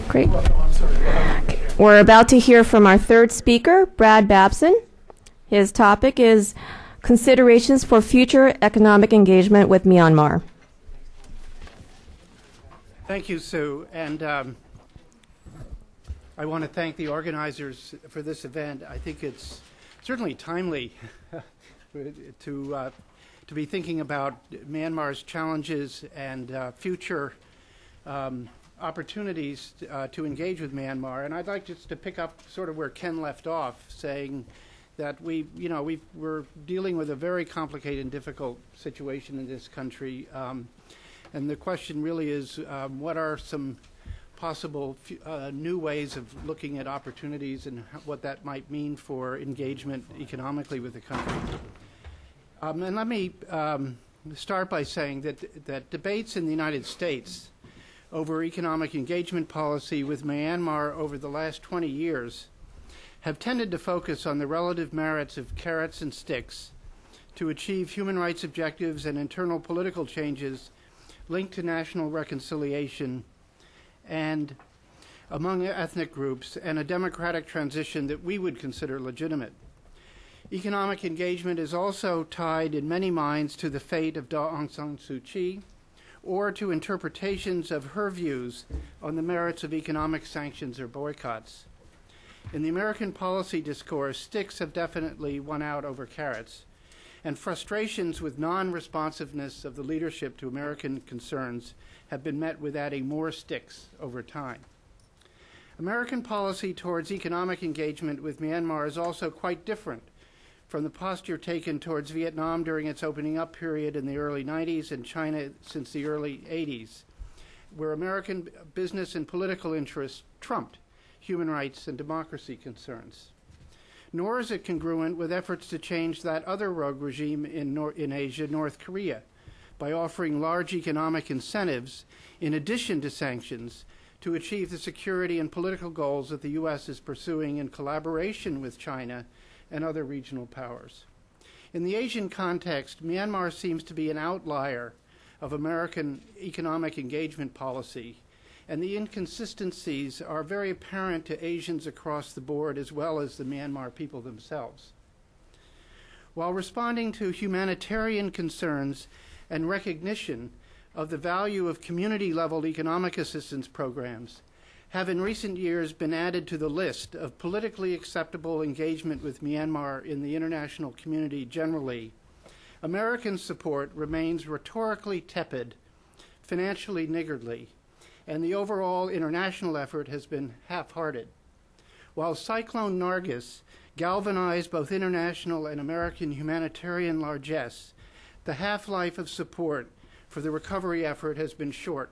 Great. We're about to hear from our third speaker, Brad Babson. His topic is Considerations for Future Economic Engagement with Myanmar. Thank you, Sue. And I want to thank the organizers for this event. I think it's certainly timely to be thinking about Myanmar's challenges and future opportunities to engage with Myanmar. And I'd like just to pick up sort of where Ken left off, saying that we're dealing with a very complicated and difficult situation in this country. And the question really is, what are some possible new ways of looking at opportunities and what that might mean for engagement economically with the country? And let me start by saying that debates in the United States over economic engagement policy with Myanmar over the last 20 years have tended to focus on the relative merits of carrots and sticks to achieve human rights objectives and internal political changes linked to national reconciliation and among ethnic groups and a democratic transition that we would consider legitimate. Economic engagement is also tied in many minds to the fate of Aung San Suu Kyi or to interpretations of her views on the merits of economic sanctions or boycotts. In the American policy discourse, sticks have definitely won out over carrots, and frustrations with non-responsiveness of the leadership to American concerns have been met with adding more sticks over time. American policy towards economic engagement with Myanmar is also quite different from the posture taken towards Vietnam during its opening up period in the early 90s and China since the early 80s, where American business and political interests trumped human rights and democracy concerns. Nor is it congruent with efforts to change that other rogue regime in Asia, North Korea, by offering large economic incentives in addition to sanctions to achieve the security and political goals that the U.S. is pursuing in collaboration with China and other regional powers. In the Asian context, Myanmar seems to be an outlier of American economic engagement policy, and the inconsistencies are very apparent to Asians across the board as well as the Myanmar people themselves. While responding to humanitarian concerns and recognition of the value of community-level economic assistance programs have in recent years been added to the list of politically acceptable engagement with Myanmar in the international community generally, American support remains rhetorically tepid, financially niggardly, and the overall international effort has been half-hearted. While Cyclone Nargis galvanized both international and American humanitarian largesse, the half-life of support for the recovery effort has been short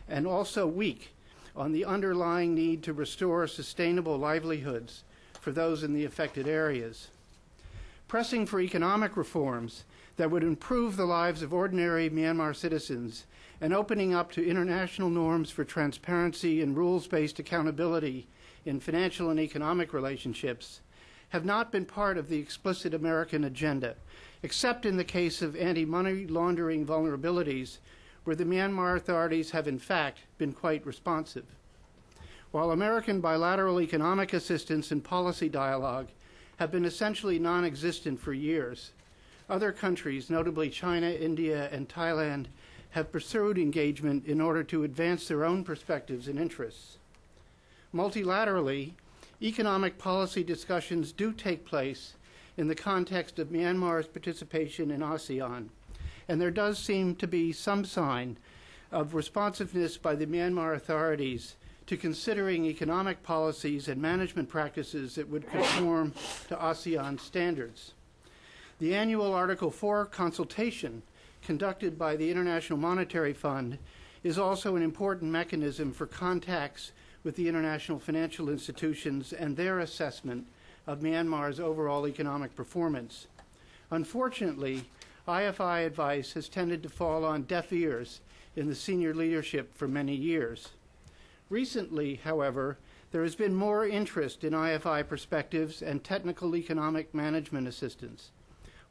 and also weak on the underlying need to restore sustainable livelihoods for those in the affected areas. Pressing for economic reforms that would improve the lives of ordinary Myanmar citizens and opening up to international norms for transparency and rules-based accountability in financial and economic relationships have not been part of the explicit American agenda, except in the case of anti-money laundering vulnerabilities, where the Myanmar authorities have in fact been quite responsive. While American bilateral economic assistance and policy dialogue have been essentially non-existent for years, other countries, notably China, India, and Thailand, have pursued engagement in order to advance their own perspectives and interests. Multilaterally, economic policy discussions do take place in the context of Myanmar's participation in ASEAN, and there does seem to be some sign of responsiveness by the Myanmar authorities to considering economic policies and management practices that would conform to ASEAN standards. The annual Article 4 consultation conducted by the International Monetary Fund is also an important mechanism for contacts with the international financial institutions and their assessment of Myanmar's overall economic performance. Unfortunately, IFI advice has tended to fall on deaf ears in the senior leadership for many years. Recently, however, there has been more interest in IFI perspectives and technical economic management assistance.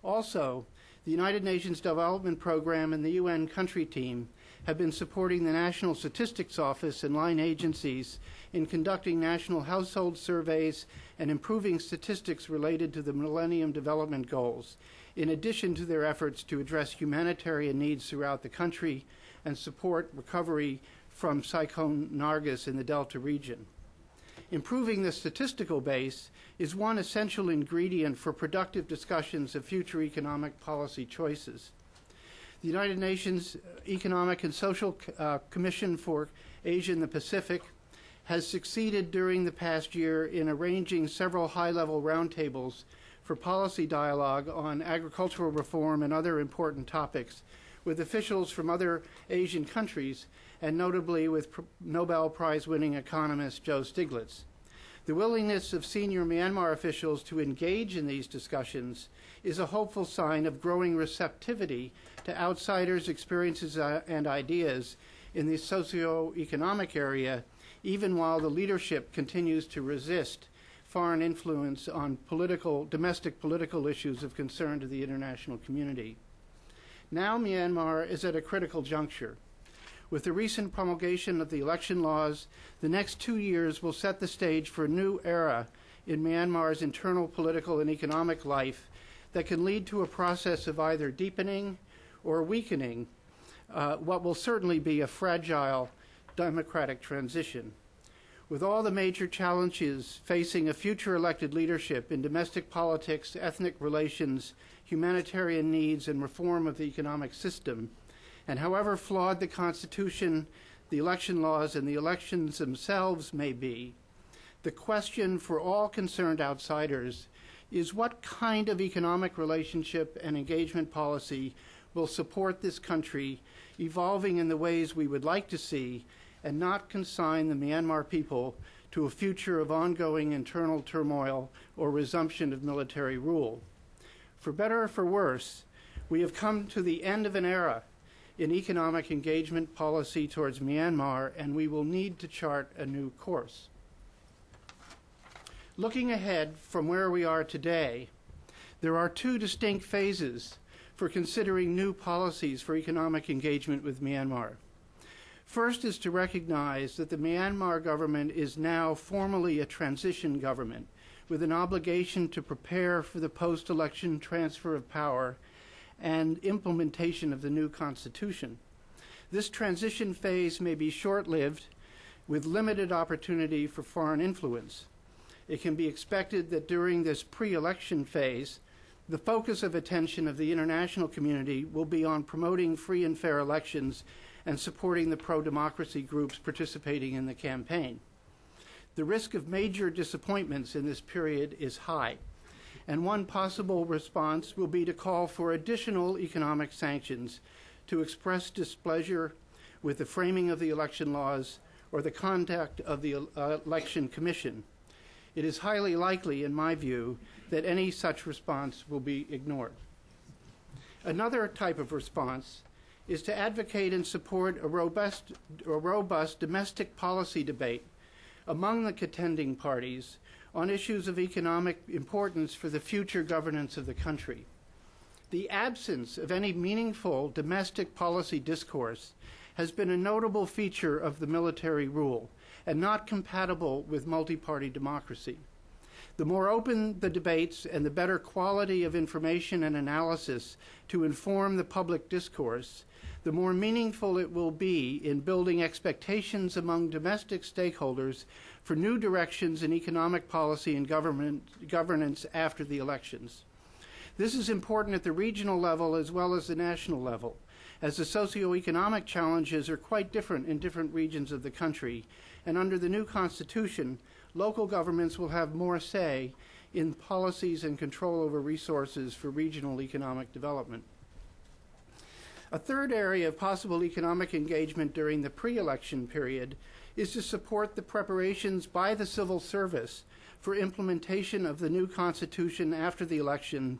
Also, the United Nations Development Program and the UN country team have been supporting the National Statistics Office and line agencies in conducting national household surveys and improving statistics related to the Millennium Development Goals, in addition to their efforts to address humanitarian needs throughout the country and support recovery from Cyclone Nargis in the Delta region. Improving the statistical base is one essential ingredient for productive discussions of future economic policy choices. The United Nations Economic and Social Commission for Asia and the Pacific has succeeded during the past year in arranging several high-level roundtables for policy dialogue on agricultural reform and other important topics with officials from other Asian countries, and notably with Nobel Prize-winning economist Joe Stiglitz. The willingness of senior Myanmar officials to engage in these discussions is a hopeful sign of growing receptivity to outsiders' experiences and ideas in the socio-economic area, even while the leadership continues to resist foreign influence on domestic political issues of concern to the international community. Now Myanmar is at a critical juncture. With the recent promulgation of the election laws, the next 2 years will set the stage for a new era in Myanmar's internal political and economic life that can lead to a process of either deepening or weakening what will certainly be a fragile democratic transition. With all the major challenges facing a future elected leadership in domestic politics, ethnic relations, humanitarian needs, and reform of the economic system, and however flawed the Constitution, the election laws, and the elections themselves may be, the question for all concerned outsiders is what kind of economic relationship and engagement policy will support this country evolving in the ways we would like to see and not consign the Myanmar people to a future of ongoing internal turmoil or resumption of military rule. For better or for worse, we have come to the end of an era in economic engagement policy towards Myanmar, and we will need to chart a new course. Looking ahead from where we are today, there are two distinct phases for considering new policies for economic engagement with Myanmar. First is to recognize that the Myanmar government is now formally a transition government with an obligation to prepare for the post-election transfer of power and implementation of the new constitution. This transition phase may be short-lived with limited opportunity for foreign influence. It can be expected that during this pre-election phase, the focus of attention of the international community will be on promoting free and fair elections and supporting the pro-democracy groups participating in the campaign. The risk of major disappointments in this period is high, and one possible response will be to call for additional economic sanctions to express displeasure with the framing of the election laws or the conduct of the election commission. It is highly likely, in my view, that any such response will be ignored. Another type of response is to advocate and support a robust domestic policy debate among the contending parties on issues of economic importance for the future governance of the country. The absence of any meaningful domestic policy discourse has been a notable feature of the military rule and not compatible with multi-party democracy. The more open the debates and the better quality of information and analysis to inform the public discourse, the more meaningful it will be in building expectations among domestic stakeholders for new directions in economic policy and governance after the elections. This is important at the regional level as well as the national level, as the socioeconomic challenges are quite different in different regions of the country, and under the new constitution, local governments will have more say in policies and control over resources for regional economic development. A third area of possible economic engagement during the pre-election period is to support the preparations by the civil service for implementation of the new constitution after the election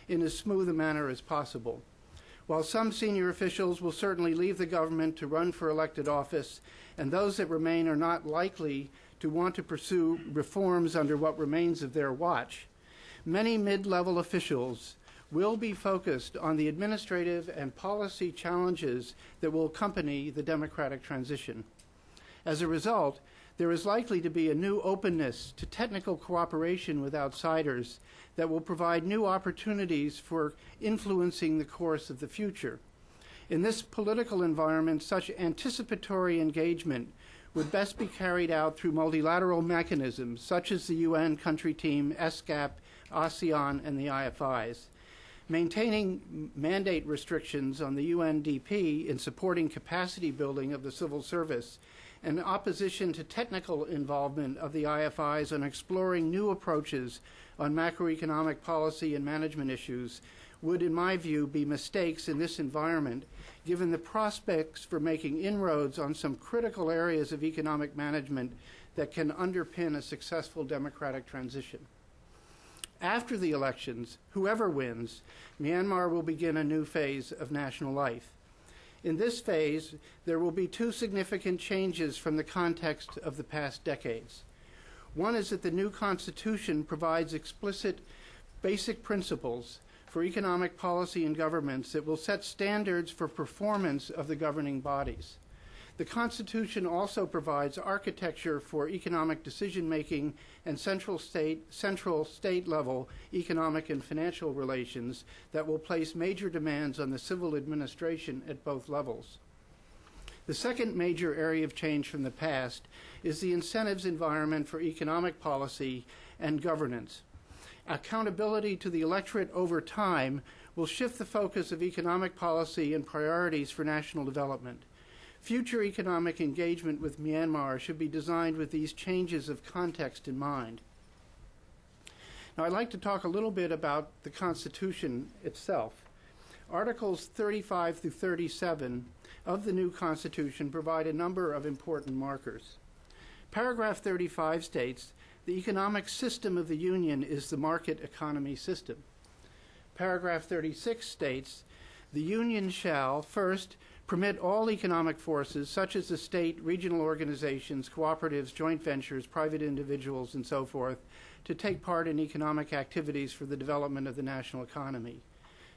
in as smooth a manner as possible. While some senior officials will certainly leave the government to run for elected office, and those that remain are not likely to want to pursue reforms under what remains of their watch, many mid-level officials will be focused on the administrative and policy challenges that will accompany the democratic transition. As a result, there is likely to be a new openness to technical cooperation with outsiders that will provide new opportunities for influencing the course of the future. In this political environment, such anticipatory engagement would best be carried out through multilateral mechanisms such as the UN country team, ESCAP, ASEAN, and the IFIs. Maintaining mandate restrictions on the UNDP in supporting capacity building of the civil service and opposition to technical involvement of the IFIs on exploring new approaches on macroeconomic policy and management issues would, in my view, be mistakes in this environment, given the prospects for making inroads on some critical areas of economic management that can underpin a successful democratic transition. After the elections, whoever wins, Myanmar will begin a new phase of national life. In this phase, there will be two significant changes from the context of the past decades. One is that the new constitution provides explicit basic principles for economic policy and governments that will set standards for performance of the governing bodies. The Constitution also provides architecture for economic decision-making and central state-level economic and financial relations that will place major demands on the civil administration at both levels. The second major area of change from the past is the incentives environment for economic policy and governance. Accountability to the electorate over time will shift the focus of economic policy and priorities for national development. Future economic engagement with Myanmar should be designed with these changes of context in mind. Now, I'd like to talk a little bit about the Constitution itself. Articles 35 through 37 of the new Constitution provide a number of important markers. Paragraph 35 states, "The economic system of the Union is the market economy system." Paragraph 36 states, "The Union shall, first, permit all economic forces, such as the state, regional organizations, cooperatives, joint ventures, private individuals, and so forth, to take part in economic activities for the development of the national economy.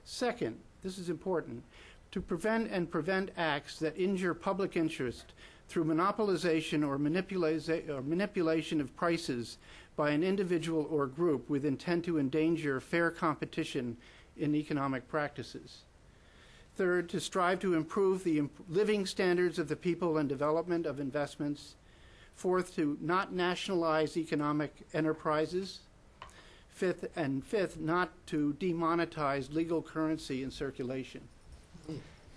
Second," this is important, "to prevent acts that injure public interest through monopolization or manipulation of prices by an individual or group with intent to endanger fair competition in economic practices. Third, to strive to improve the living standards of the people and development of investments. Fourth, to not nationalize economic enterprises. Fifth, not to demonetize legal currency in circulation."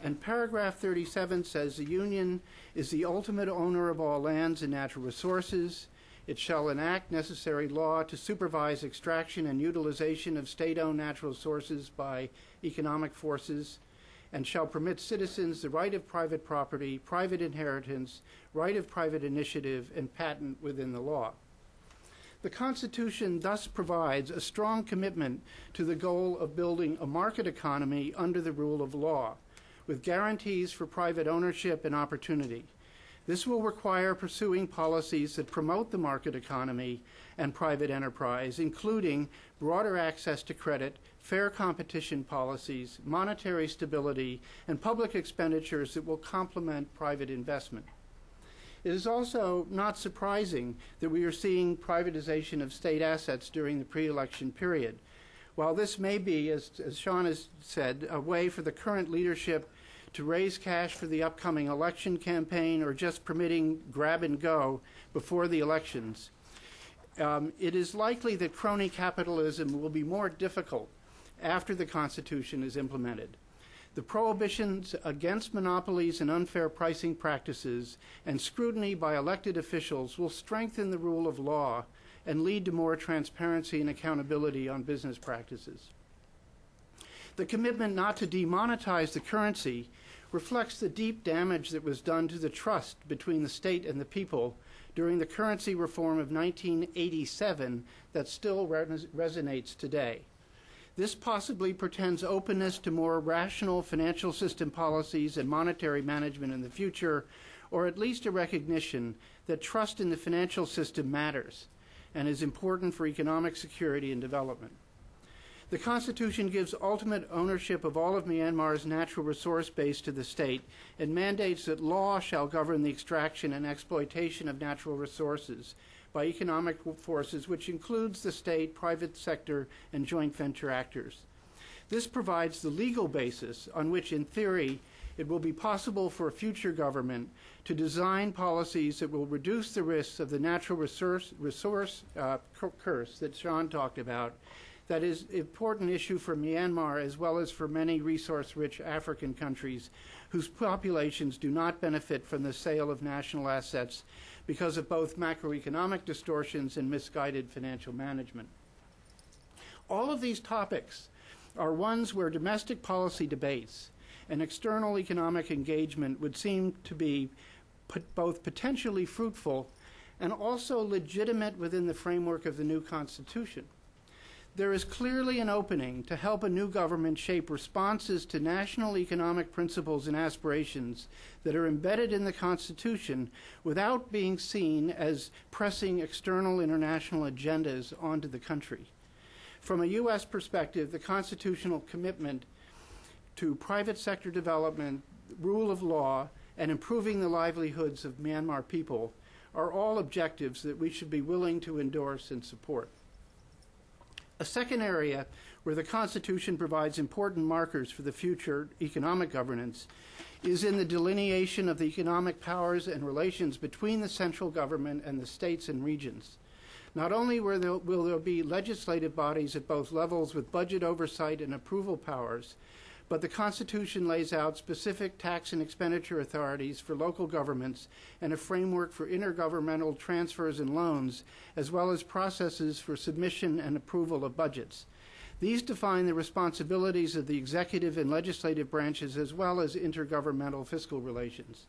And paragraph 37 says, "The Union is the ultimate owner of all lands and natural resources. It shall enact necessary law to supervise extraction and utilization of state-owned natural resources by economic forces, and shall permit citizens the right of private property, private inheritance, right of private initiative, and patent within the law." The Constitution thus provides a strong commitment to the goal of building a market economy under the rule of law, with guarantees for private ownership and opportunity. This will require pursuing policies that promote the market economy and private enterprise, including broader access to credit, fair competition policies, monetary stability, and public expenditures that will complement private investment. It is also not surprising that we are seeing privatization of state assets during the pre-election period. While this may be, as Sean has said, a way for the current leadership to raise cash for the upcoming election campaign or just permitting grab and go before the elections, it is likely that crony capitalism will be more difficult after the Constitution is implemented. The prohibitions against monopolies and unfair pricing practices and scrutiny by elected officials will strengthen the rule of law and lead to more transparency and accountability on business practices. The commitment not to demonetize the currency reflects the deep damage that was done to the trust between the state and the people during the currency reform of 1987 that still resonates today. This possibly portends openness to more rational financial system policies and monetary management in the future, or at least a recognition that trust in the financial system matters and is important for economic security and development. The Constitution gives ultimate ownership of all of Myanmar's natural resource base to the state and mandates that law shall govern the extraction and exploitation of natural resources by economic forces, which includes the state, private sector, and joint venture actors. This provides the legal basis on which, in theory, it will be possible for a future government to design policies that will reduce the risks of the natural resource curse that Sean talked about. That is an important issue for Myanmar as well as for many resource-rich African countries whose populations do not benefit from the sale of national assets because of both macroeconomic distortions and misguided financial management. All of these topics are ones where domestic policy debates and external economic engagement would seem to be both potentially fruitful and also legitimate within the framework of the new Constitution. There is clearly an opening to help a new government shape responses to national economic principles and aspirations that are embedded in the Constitution without being seen as pressing external international agendas onto the country. From a U.S. perspective, the constitutional commitment to private sector development, rule of law, and improving the livelihoods of Myanmar people are all objectives that we should be willing to endorse and support. A second area where the Constitution provides important markers for the future economic governance is in the delineation of the economic powers and relations between the central government and the states and regions. Not only will there be legislative bodies at both levels with budget oversight and approval powers, but the Constitution lays out specific tax and expenditure authorities for local governments and a framework for intergovernmental transfers and loans, as well as processes for submission and approval of budgets. These define the responsibilities of the executive and legislative branches as well as intergovernmental fiscal relations.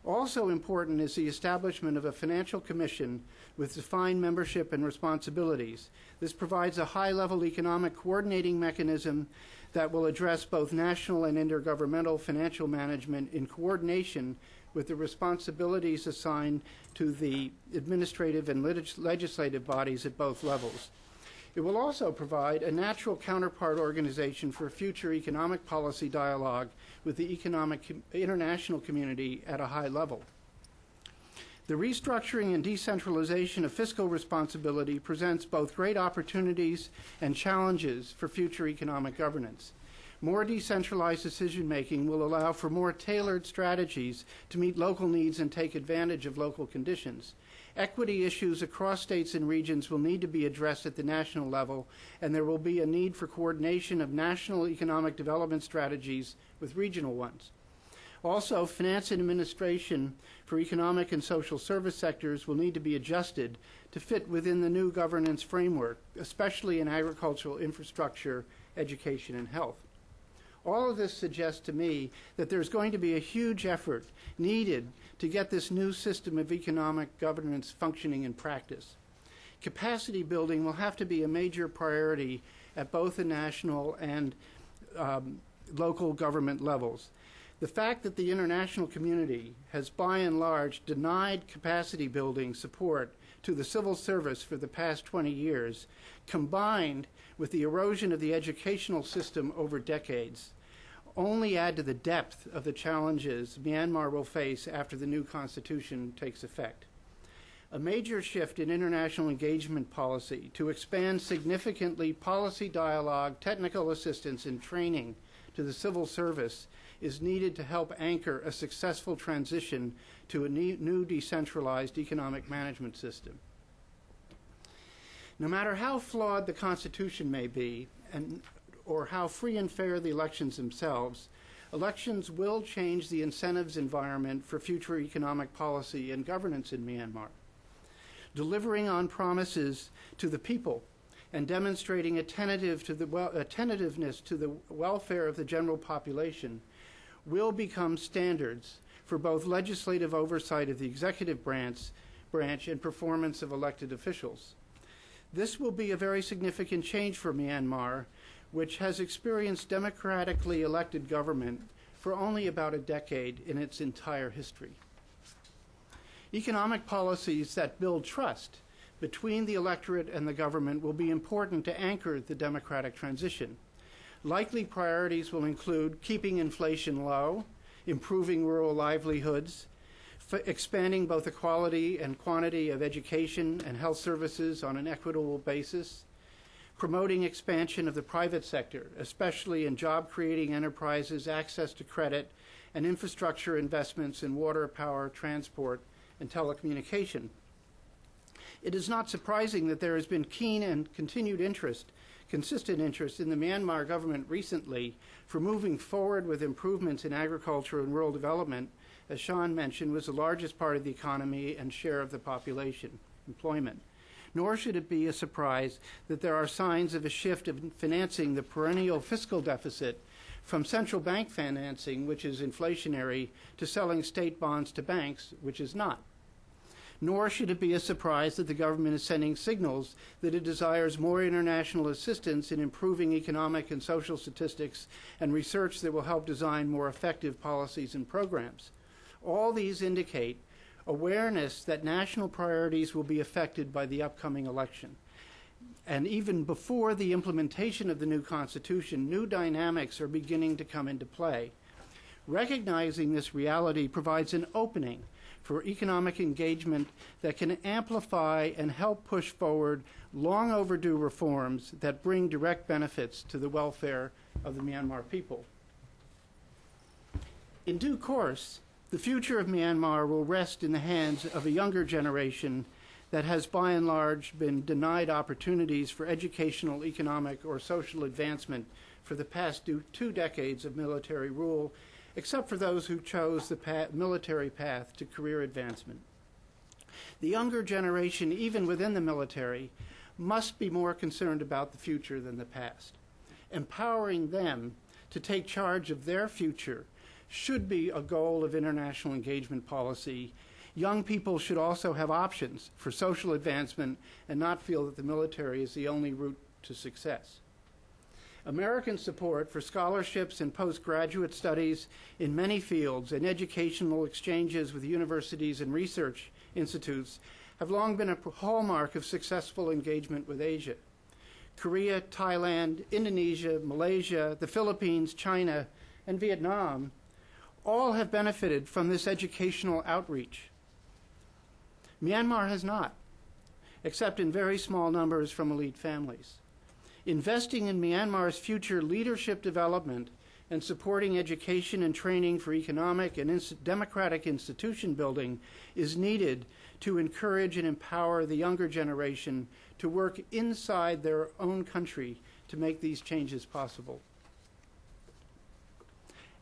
Also important is the establishment of a financial commission with defined membership and responsibilities. This provides a high-level economic coordinating mechanism that will address both national and intergovernmental financial management in coordination with the responsibilities assigned to the administrative and legislative bodies at both levels. It will also provide a natural counterpart organization for future economic policy dialogue with the international community at a high level. The restructuring and decentralization of fiscal responsibility presents both great opportunities and challenges for future economic governance. More decentralized decision-making will allow for more tailored strategies to meet local needs and take advantage of local conditions. Equity issues across states and regions will need to be addressed at the national level, and there will be a need for coordination of national economic development strategies with regional ones. Also, finance and administration for economic and social service sectors will need to be adjusted to fit within the new governance framework, especially in agricultural infrastructure, education, and health. All of this suggests to me that there's going to be a huge effort needed to get this new system of economic governance functioning in practice. Capacity building will have to be a major priority at both the national and local government levels. The fact that the international community has by and large denied capacity building support to the civil service for the past 20 years, combined with the erosion of the educational system over decades, only add to the depth of the challenges Myanmar will face after the new constitution takes effect. A major shift in international engagement policy to expand significantly policy dialogue, technical assistance, and training to the civil service is needed to help anchor a successful transition to a new decentralized economic management system. No matter how flawed the Constitution may be, or how free and fair the elections themselves, elections will change the incentives environment for future economic policy and governance in Myanmar. Delivering on promises to the people and demonstrating attentiveness to the welfare of the general population will become standards for both legislative oversight of the executive branch and performance of elected officials. This will be a very significant change for Myanmar, which has experienced democratically elected government for only about a decade in its entire history. Economic policies that build trust between the electorate and the government will be important to anchor the democratic transition. Likely priorities will include keeping inflation low, improving rural livelihoods, expanding both the quality and quantity of education and health services on an equitable basis, promoting expansion of the private sector, especially in job-creating enterprises, access to credit, and infrastructure investments in water, power, transport, and telecommunication. It is not surprising that there has been keen and consistent interest in the Myanmar government recently for moving forward with improvements in agriculture and rural development, as Sean mentioned, was the largest part of the economy and share of the population, employment. Nor should it be a surprise that there are signs of a shift of financing the perennial fiscal deficit from central bank financing, which is inflationary, to selling state bonds to banks, which is not. Nor should it be a surprise that the government is sending signals that it desires more international assistance in improving economic and social statistics and research that will help design more effective policies and programs. All these indicate awareness that national priorities will be affected by the upcoming election. And even before the implementation of the new Constitution, new dynamics are beginning to come into play. Recognizing this reality provides an opening for economic engagement that can amplify and help push forward long overdue reforms that bring direct benefits to the welfare of the Myanmar people. In due course, the future of Myanmar will rest in the hands of a younger generation that has by and large been denied opportunities for educational, economic, or social advancement for the past 2 decades of military rule, except for those who chose the military path to career advancement. The younger generation, even within the military, must be more concerned about the future than the past. Empowering them to take charge of their future should be a goal of international engagement policy. Young people should also have options for social advancement and not feel that the military is the only route to success. American support for scholarships and postgraduate studies in many fields and educational exchanges with universities and research institutes have long been a hallmark of successful engagement with Asia. Korea, Thailand, Indonesia, Malaysia, the Philippines, China, and Vietnam all have benefited from this educational outreach. Myanmar has not, except in very small numbers from elite families. Investing in Myanmar's future leadership development and supporting education and training for economic and democratic institution building is needed to encourage and empower the younger generation to work inside their own country to make these changes possible.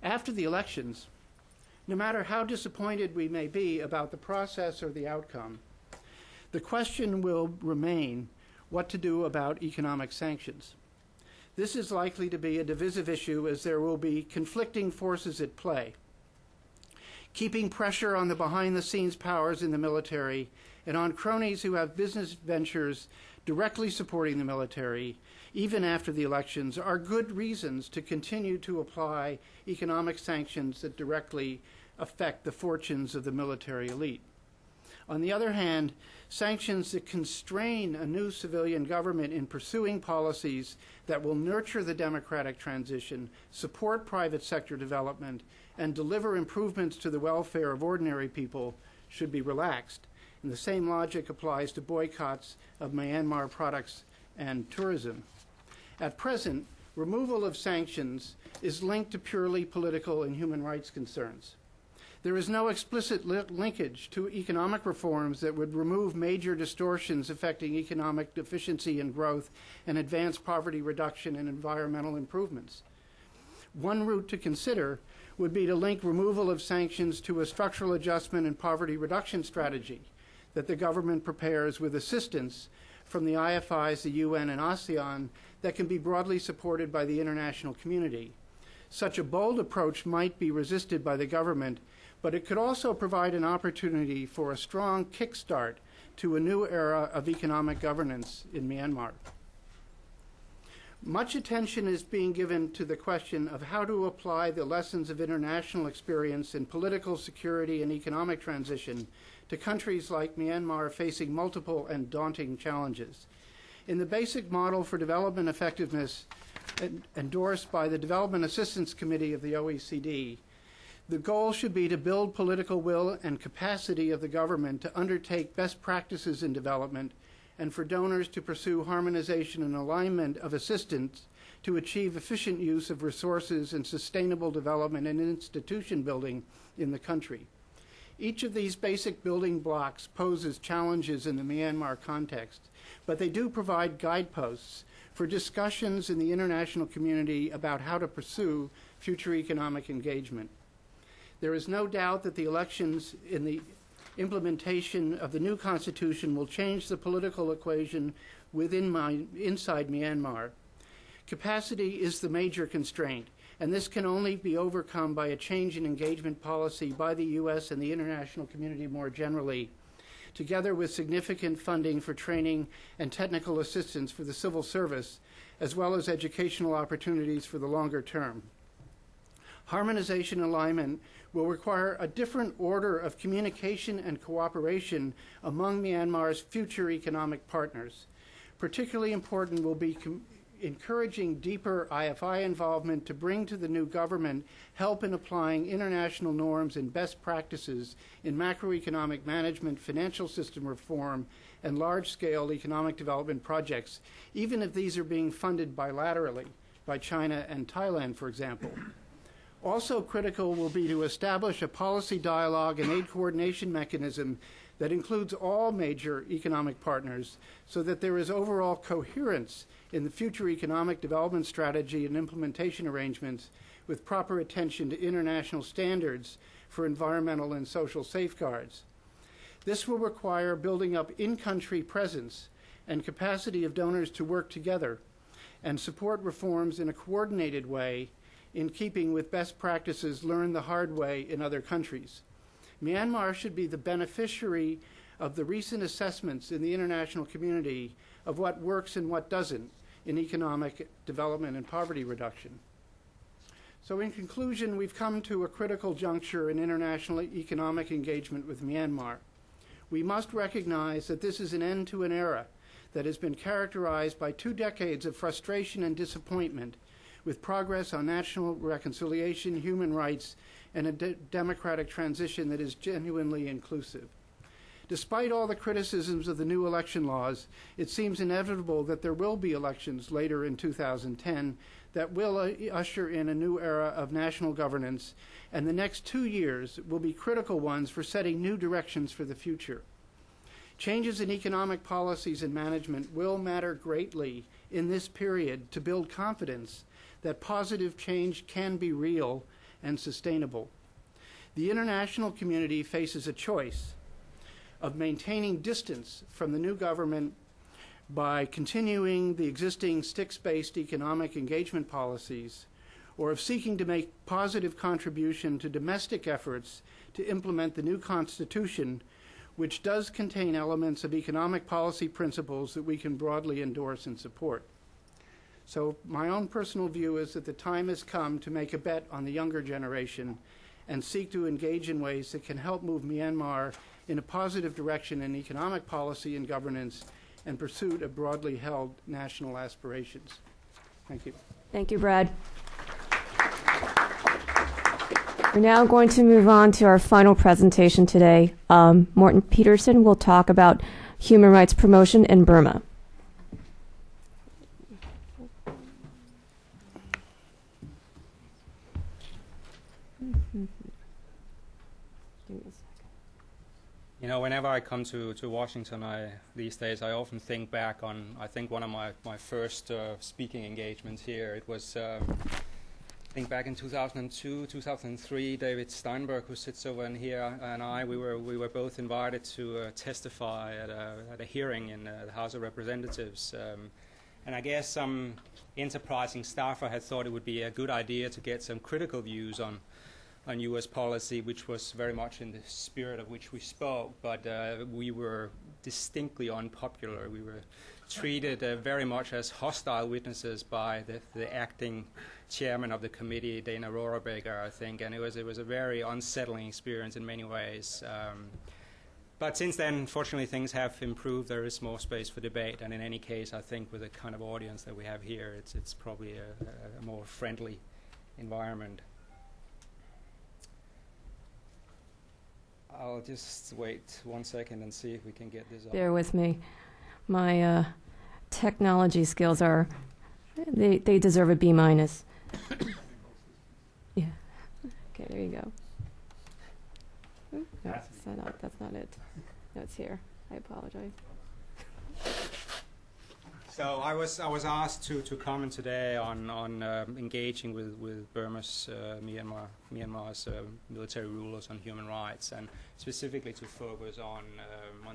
After the elections, no matter how disappointed we may be about the process or the outcome, the question will remain what to do about economic sanctions. This is likely to be a divisive issue as there will be conflicting forces at play. Keeping pressure on the behind-the-scenes powers in the military and on cronies who have business ventures directly supporting the military, even after the elections, are good reasons to continue to apply economic sanctions that directly affect the fortunes of the military elite. On the other hand, sanctions that constrain a new civilian government in pursuing policies that will nurture the democratic transition, support private sector development, and deliver improvements to the welfare of ordinary people should be relaxed. And the same logic applies to boycotts of Myanmar products and tourism. At present, removal of sanctions is linked to purely political and human rights concerns. There is no explicit linkage to economic reforms that would remove major distortions affecting economic efficiency and growth and advance poverty reduction and environmental improvements. One route to consider would be to link removal of sanctions to a structural adjustment and poverty reduction strategy that the government prepares with assistance from the IFIs, the UN, and ASEAN that can be broadly supported by the international community. Such a bold approach might be resisted by the government, but it could also provide an opportunity for a strong kickstart to a new era of economic governance in Myanmar. Much attention is being given to the question of how to apply the lessons of international experience in political security and economic transition to countries like Myanmar facing multiple and daunting challenges. In the basic model for development effectiveness endorsed by the Development Assistance Committee of the OECD, the goal should be to build political will and capacity of the government to undertake best practices in development and for donors to pursue harmonization and alignment of assistance to achieve efficient use of resources and sustainable development and institution building in the country. Each of these basic building blocks poses challenges in the Myanmar context, but they do provide guideposts for discussions in the international community about how to pursue future economic engagement. There is no doubt that the elections in the implementation of the new constitution will change the political equation inside Myanmar. Capacity is the major constraint, and this can only be overcome by a change in engagement policy by the U.S. and the international community more generally, together with significant funding for training and technical assistance for the civil service, as well as educational opportunities for the longer term. Harmonization and alignment will require a different order of communication and cooperation among Myanmar's future economic partners. Particularly important will be encouraging deeper IFI involvement to bring to the new government help in applying international norms and best practices in macroeconomic management, financial system reform, and large-scale economic development projects, even if these are being funded bilaterally by China and Thailand, for example. Also critical will be to establish a policy dialogue and aid coordination mechanism that includes all major economic partners so that there is overall coherence in the future economic development strategy and implementation arrangements with proper attention to international standards for environmental and social safeguards. This will require building up in-country presence and capacity of donors to work together and support reforms in a coordinated way in keeping with best practices learned the hard way in other countries. Myanmar should be the beneficiary of the recent assessments in the international community of what works and what doesn't in economic development and poverty reduction. So in conclusion, we've come to a critical juncture in international economic engagement with Myanmar. We must recognize that this is an end to an era that has been characterized by 2 decades of frustration and disappointment with progress on national reconciliation, human rights, and a democratic transition that is genuinely inclusive. Despite all the criticisms of the new election laws, it seems inevitable that there will be elections later in 2010 that will usher in a new era of national governance, and the next 2 years will be critical ones for setting new directions for the future. Changes in economic policies and management will matter greatly in this period to build confidence that positive change can be real and sustainable. The international community faces a choice of maintaining distance from the new government by continuing the existing sticks-based economic engagement policies, or of seeking to make positive contribution to domestic efforts to implement the new constitution, which does contain elements of economic policy principles that we can broadly endorse and support. So my own personal view is that the time has come to make a bet on the younger generation and seek to engage in ways that can help move Myanmar in a positive direction in economic policy and governance and pursuit of broadly held national aspirations. Thank you. Thank you, Brad. We're now going to move on to our final presentation today. Morton Peterson will talk about human rights promotion in Burma. You know, whenever I come to Washington these days, I often think back on, I think, one of my first speaking engagements here. It was, I think, back in 2002, 2003, David Steinberg, who sits over in here, and we were both invited to testify at a hearing in the House of Representatives. And I guess some enterprising staffer had thought it would be a good idea to get some critical views on U.S. policy, which was very much in the spirit of which we spoke, but we were distinctly unpopular. We were treated very much as hostile witnesses by the acting chairman of the committee, Dana Rohrabacher, I think, and it was a very unsettling experience in many ways. But since then, fortunately, things have improved. There is more space for debate, and in any case, I think with the kind of audience that we have here, it's probably a more friendly environment. I'll just wait 1 second and see if we can get this up. Bear with me. My technology skills are, they deserve a B-. Yeah. Okay, there you go. Ooh, no, that's not it. No, it's here. I apologize. So I was asked to comment today on engaging with Burma's Myanmar's military rulers on human rights, and specifically to focus on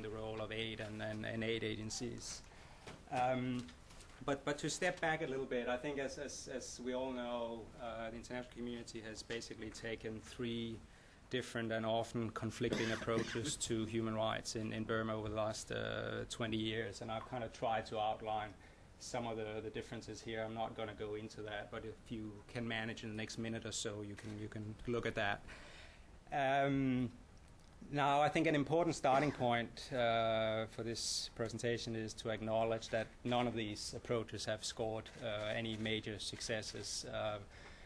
the role of aid and aid agencies. But to step back a little bit, I think as we all know, the international community has basically taken 3 different and often conflicting approaches to human rights in Burma over the last 20 years, and I've kind of tried to outline some of the differences here. I'm not going to go into that, but if you can manage in the next minute or so, you can look at that. Now, I think an important starting point for this presentation is to acknowledge that none of these approaches have scored any major successes.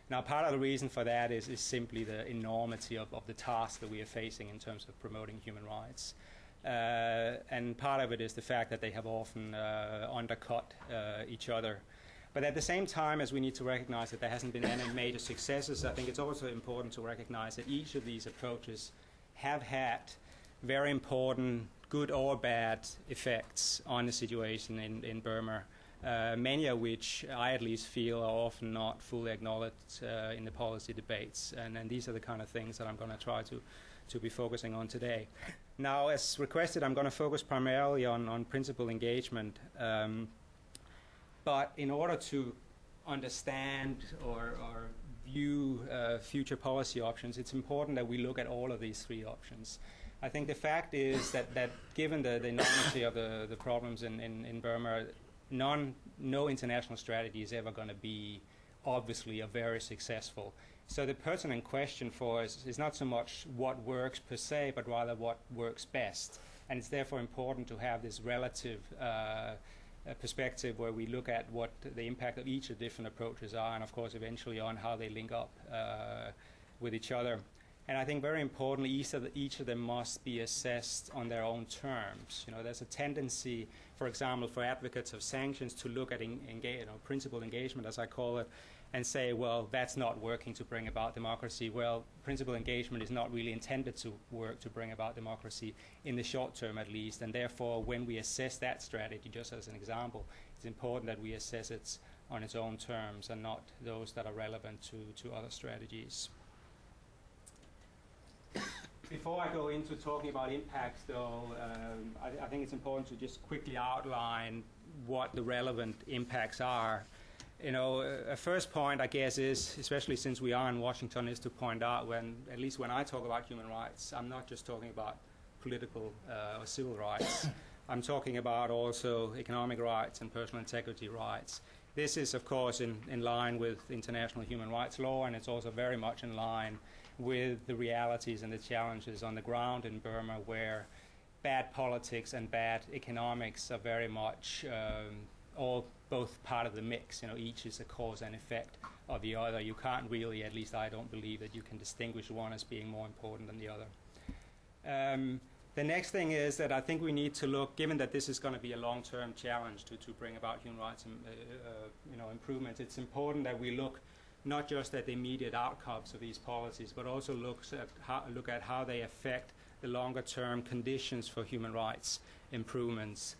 Now, part of the reason for that is simply the enormity of the task that we are facing in terms of promoting human rights. And part of it is the fact that they have often undercut each other. But at the same time, as we need to recognize that there hasn't been any major successes, I think it's also important to recognize that each of these approaches have had very important, good or bad, effects on the situation in Burma. Many of which I at least feel are often not fully acknowledged in the policy debates, and these are the kind of things that I'm going to try to be focusing on today. Now, as requested, I'm going to focus primarily on principal engagement, but in order to understand or view future policy options, it's important that we look at all of these 3 options. I think the fact is that given the enormity of the problems in Burma, no international strategy is ever going to be obviously a very successful. So the pertinent question for us is not so much what works per se, but rather what works best. And it's therefore important to have this relative perspective where we look at what the impact of each of the different approaches are, and of course eventually on how they link up with each other. And I think very importantly, each of them must be assessed on their own terms. You know, there's a tendency, for example, for advocates of sanctions to look at principal engagement, as I call it, and say, well, that's not working to bring about democracy. Well, principal engagement is not really intended to work to bring about democracy in the short term, at least. And therefore, when we assess that strategy, just as an example, it's important that we assess it on its own terms and not those that are relevant to other strategies. Before I go into talking about impacts, though, I think it's important to just quickly outline what the relevant impacts are. You know, a first point, I guess, is, especially since we are in Washington, is to point out at least when I talk about human rights, I'm not just talking about political or civil rights. I'm talking about also economic rights and personal integrity rights. This is, of course, in line with international human rights law, and it's also very much in line with the realities and the challenges on the ground in Burma, where bad politics and bad economics are very much both part of the mix. You know, each is a cause and effect of the other. You can't really, at least I don't believe, that you can distinguish one as being more important than the other. The next thing is that I think we need to look, given that this is going to be a long-term challenge to bring about human rights improvements, it's important that we look not just at the immediate outcomes of these policies, but also look at how they affect the longer-term conditions for human rights improvements.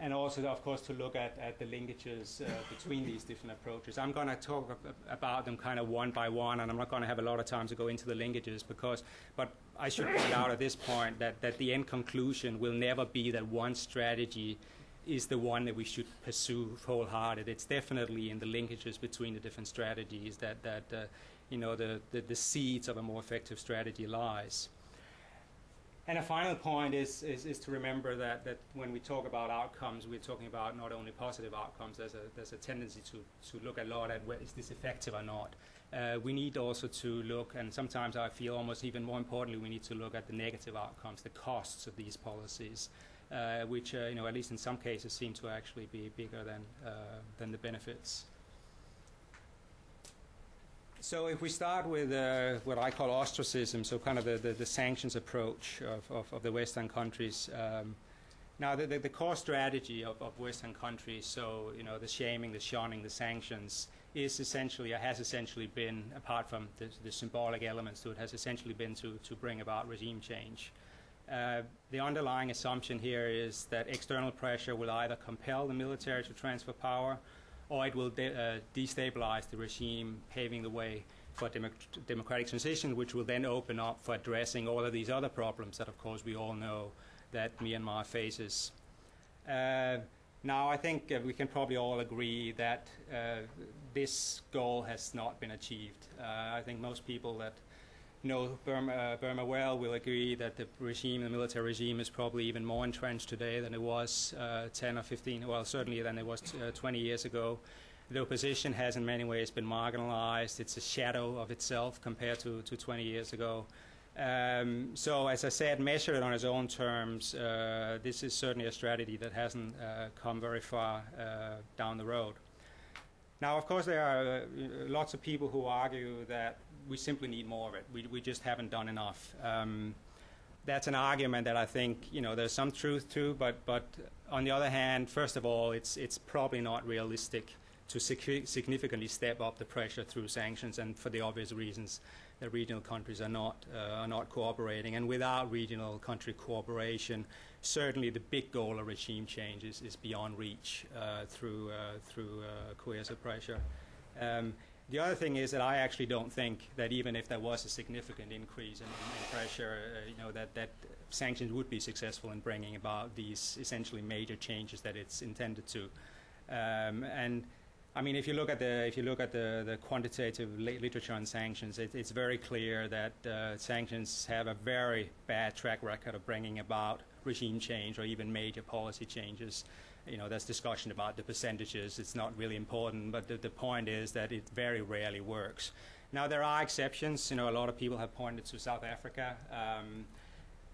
And also, of course, to look at the linkages between these different approaches. I'm going to talk about them kind of one by one, and I'm not going to have a lot of time to go into the linkages but I should point out at this point that the end conclusion will never be that one strategy is the one that we should pursue wholehearted. It's definitely in the linkages between the different strategies that the seeds of a more effective strategy lies. And a final point is to remember that when we talk about outcomes, we're talking about not only positive outcomes. There's a tendency to look a lot at is this effective or not. We need also to look, and sometimes I feel almost even more importantly, we need to look at the negative outcomes, the costs of these policies, which at least in some cases seem to actually be bigger than the benefits. So if we start with what I call ostracism, so kind of the sanctions approach of the Western countries. Now the core strategy of Western countries, so the shaming, the shunning, the sanctions, is essentially, or has essentially been, apart from the symbolic elements to it, has essentially been to bring about regime change. The underlying assumption here is that external pressure will either compel the military to transfer power, or it will destabilize the regime, paving the way for democratic transition, which will then open up for addressing all of these other problems that, of course, we all know that Myanmar faces. Now, I think we can probably all agree that this goal has not been achieved. I think most people that know Burma well will agree that the military regime, is probably even more entrenched today than it was 10 or 15, well, certainly than it was 20 years ago. The opposition has in many ways been marginalized. It's a shadow of itself compared to 20 years ago. So, as I said, measured on its own terms, this is certainly a strategy that hasn't come very far down the road. Now, of course, there are lots of people who argue that we simply need more of it. We just haven't done enough. That's an argument that I think there's some truth to, but on the other hand, first of all, it's probably not realistic to significantly step up the pressure through sanctions, and for the obvious reasons that regional countries are not cooperating. And without regional country cooperation, certainly the big goal of regime change is beyond reach through coercive pressure. The other thing is that I actually don't think that even if there was a significant increase in pressure, that sanctions would be successful in bringing about these essentially major changes that it's intended to. And I mean, if you look at the quantitative literature on sanctions, it's very clear that sanctions have a very bad track record of bringing about regime change or even major policy changes. There's discussion about the percentages. It's not really important, but the point is that it very rarely works. Now, there are exceptions. A lot of people have pointed to South Africa,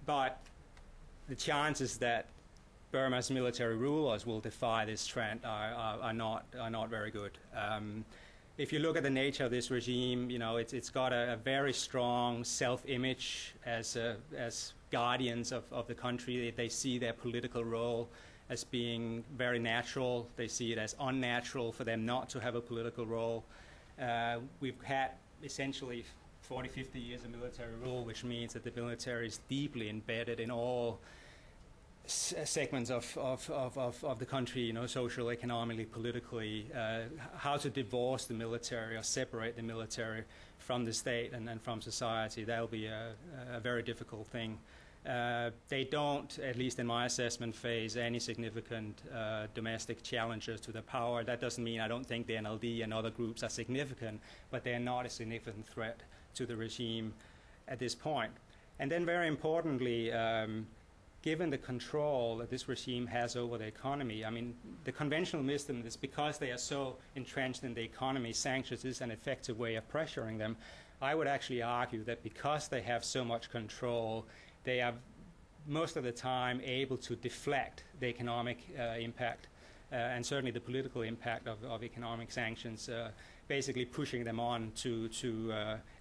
but the chances that Burma's military rulers will defy this trend are not very good. If you look at the nature of this regime, it's got a very strong self-image as guardians of the country. They see their political role as being very natural. They see it as unnatural for them not to have a political role. We've had essentially 40, 50 years of military rule, which means that the military is deeply embedded in all segments of the country, social, economically, politically. How to divorce the military or separate the military from the state and from society, that'll be a very difficult thing. They don't, at least in my assessment, face any significant domestic challenges to their power. That doesn't mean I don't think the NLD and other groups are significant, but they're not a significant threat to the regime at this point. And then very importantly, given the control that this regime has over the economy, I mean, the conventional wisdom is because they are so entrenched in the economy, sanctions is an effective way of pressuring them. I would actually argue that because they have so much control, they are most of the time able to deflect the economic impact and certainly the political impact of economic sanctions, basically pushing them on to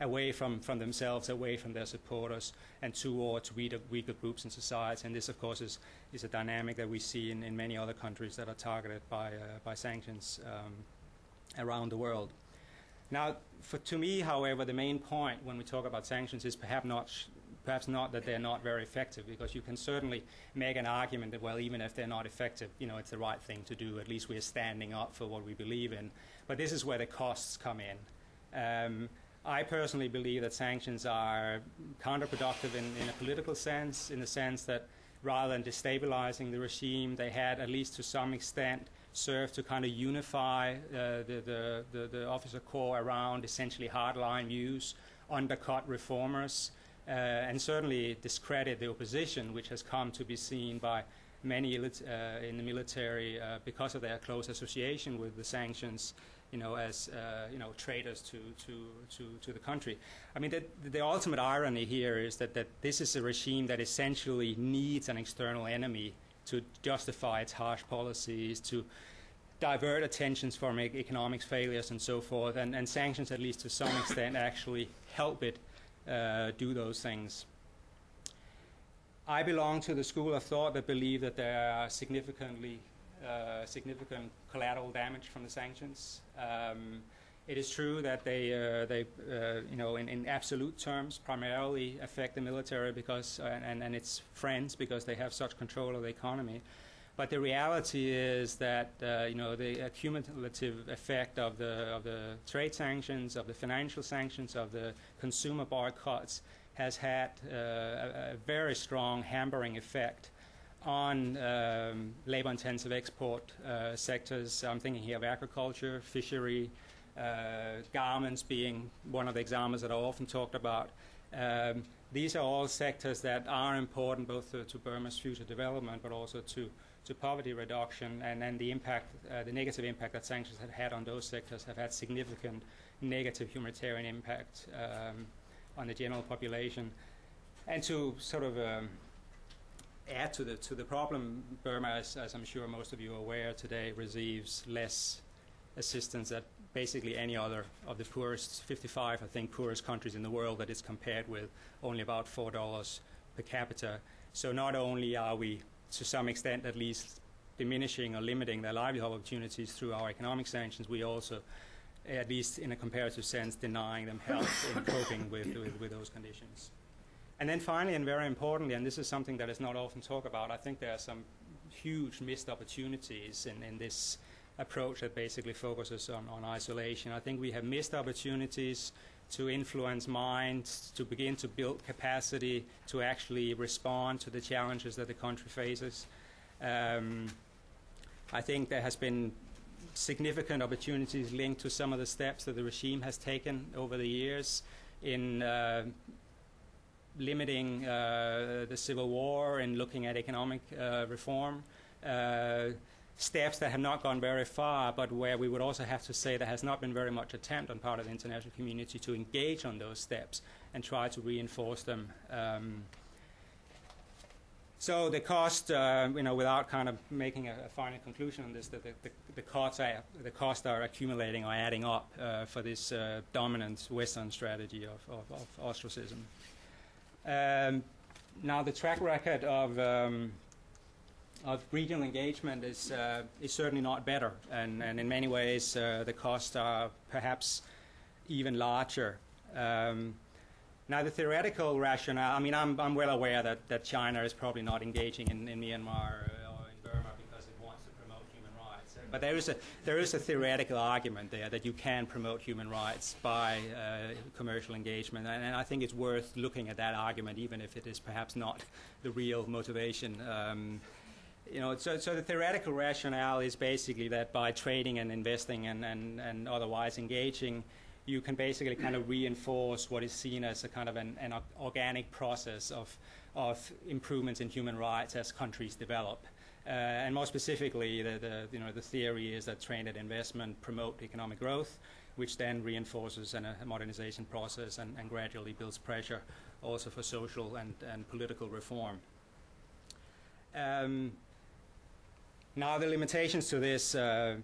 away from themselves, away from their supporters, and towards weaker groups in society. And this, of course, is a dynamic that we see in many other countries that are targeted by sanctions around the world. Now, to me, however, the main point when we talk about sanctions is perhaps not that they're not very effective, because you can certainly make an argument that, well, even if they're not effective, it's the right thing to do. At least we're standing up for what we believe in. But this is where the costs come in. I personally believe that sanctions are counterproductive in a political sense, in the sense that rather than destabilizing the regime, they had, at least to some extent, served to kind of unify the officer corps around essentially hardline views, undercut reformers, and certainly discredit the opposition, which has come to be seen by many in the military because of their close association with the sanctions, as traitors to the country. I mean, the ultimate irony here is that this is a regime that essentially needs an external enemy to justify its harsh policies, to divert attentions from economic failures and so forth, and sanctions, at least to some extent, actually help it do those things. I belong to the school of thought that believe that there are significant collateral damage from the sanctions. It is true that they in absolute terms, primarily affect the military because and its friends because they have such control of the economy. But the reality is that the cumulative effect of the trade sanctions, of the financial sanctions, of the consumer boycotts has had a very strong hampering effect on labor-intensive export sectors. I'm thinking here of agriculture, fishery, garments being one of the examples that are often talked about. These are all sectors that are important both to Burma's future development, but also to poverty reduction, and then the impact, the negative impact that sanctions have had on those sectors have had significant negative humanitarian impact on the general population. And to sort of add to the problem, Burma, as I'm sure most of you are aware today, receives less assistance than basically any other of the poorest, 55, I think, poorest countries in the world that it's compared with, only about $4 per capita. So not only are we, to some extent at least, diminishing or limiting their livelihood opportunities through our economic sanctions, we also, at least in a comparative sense, denying them help in coping with those conditions. And then finally, and very importantly, and this is something that is not often talked about, I think there are some huge missed opportunities in this approach that basically focuses on isolation. I think we have missed opportunities to influence minds, to begin to build capacity, to actually respond to the challenges that the country faces. I think there has been significant opportunities linked to some of the steps that the regime has taken over the years in limiting the civil war and looking at economic reform. Steps that have not gone very far, but where we would also have to say there has not been very much attempt on part of the international community to engage on those steps and try to reinforce them. So the cost, without kind of making a final conclusion on this, that the costs are accumulating or adding up for this dominant Western strategy of ostracism. Now the track record of regional engagement is certainly not better, and in many ways the costs are perhaps even larger. Now the theoretical rationale, I mean, I'm well aware that China is probably not engaging in Myanmar or in Burma because it wants to promote human rights. But there is a theoretical argument there that you can promote human rights by commercial engagement, and I think it's worth looking at that argument, even if it is perhaps not the real motivation. So the theoretical rationale is basically that by trading and investing and otherwise engaging, you can basically kind of reinforce what is seen as a kind of an organic process of improvements in human rights as countries develop. And more specifically, the theory is that trade and investment promote economic growth, which then reinforces a modernization process and gradually builds pressure also for social and political reform. Now, the limitations to this, are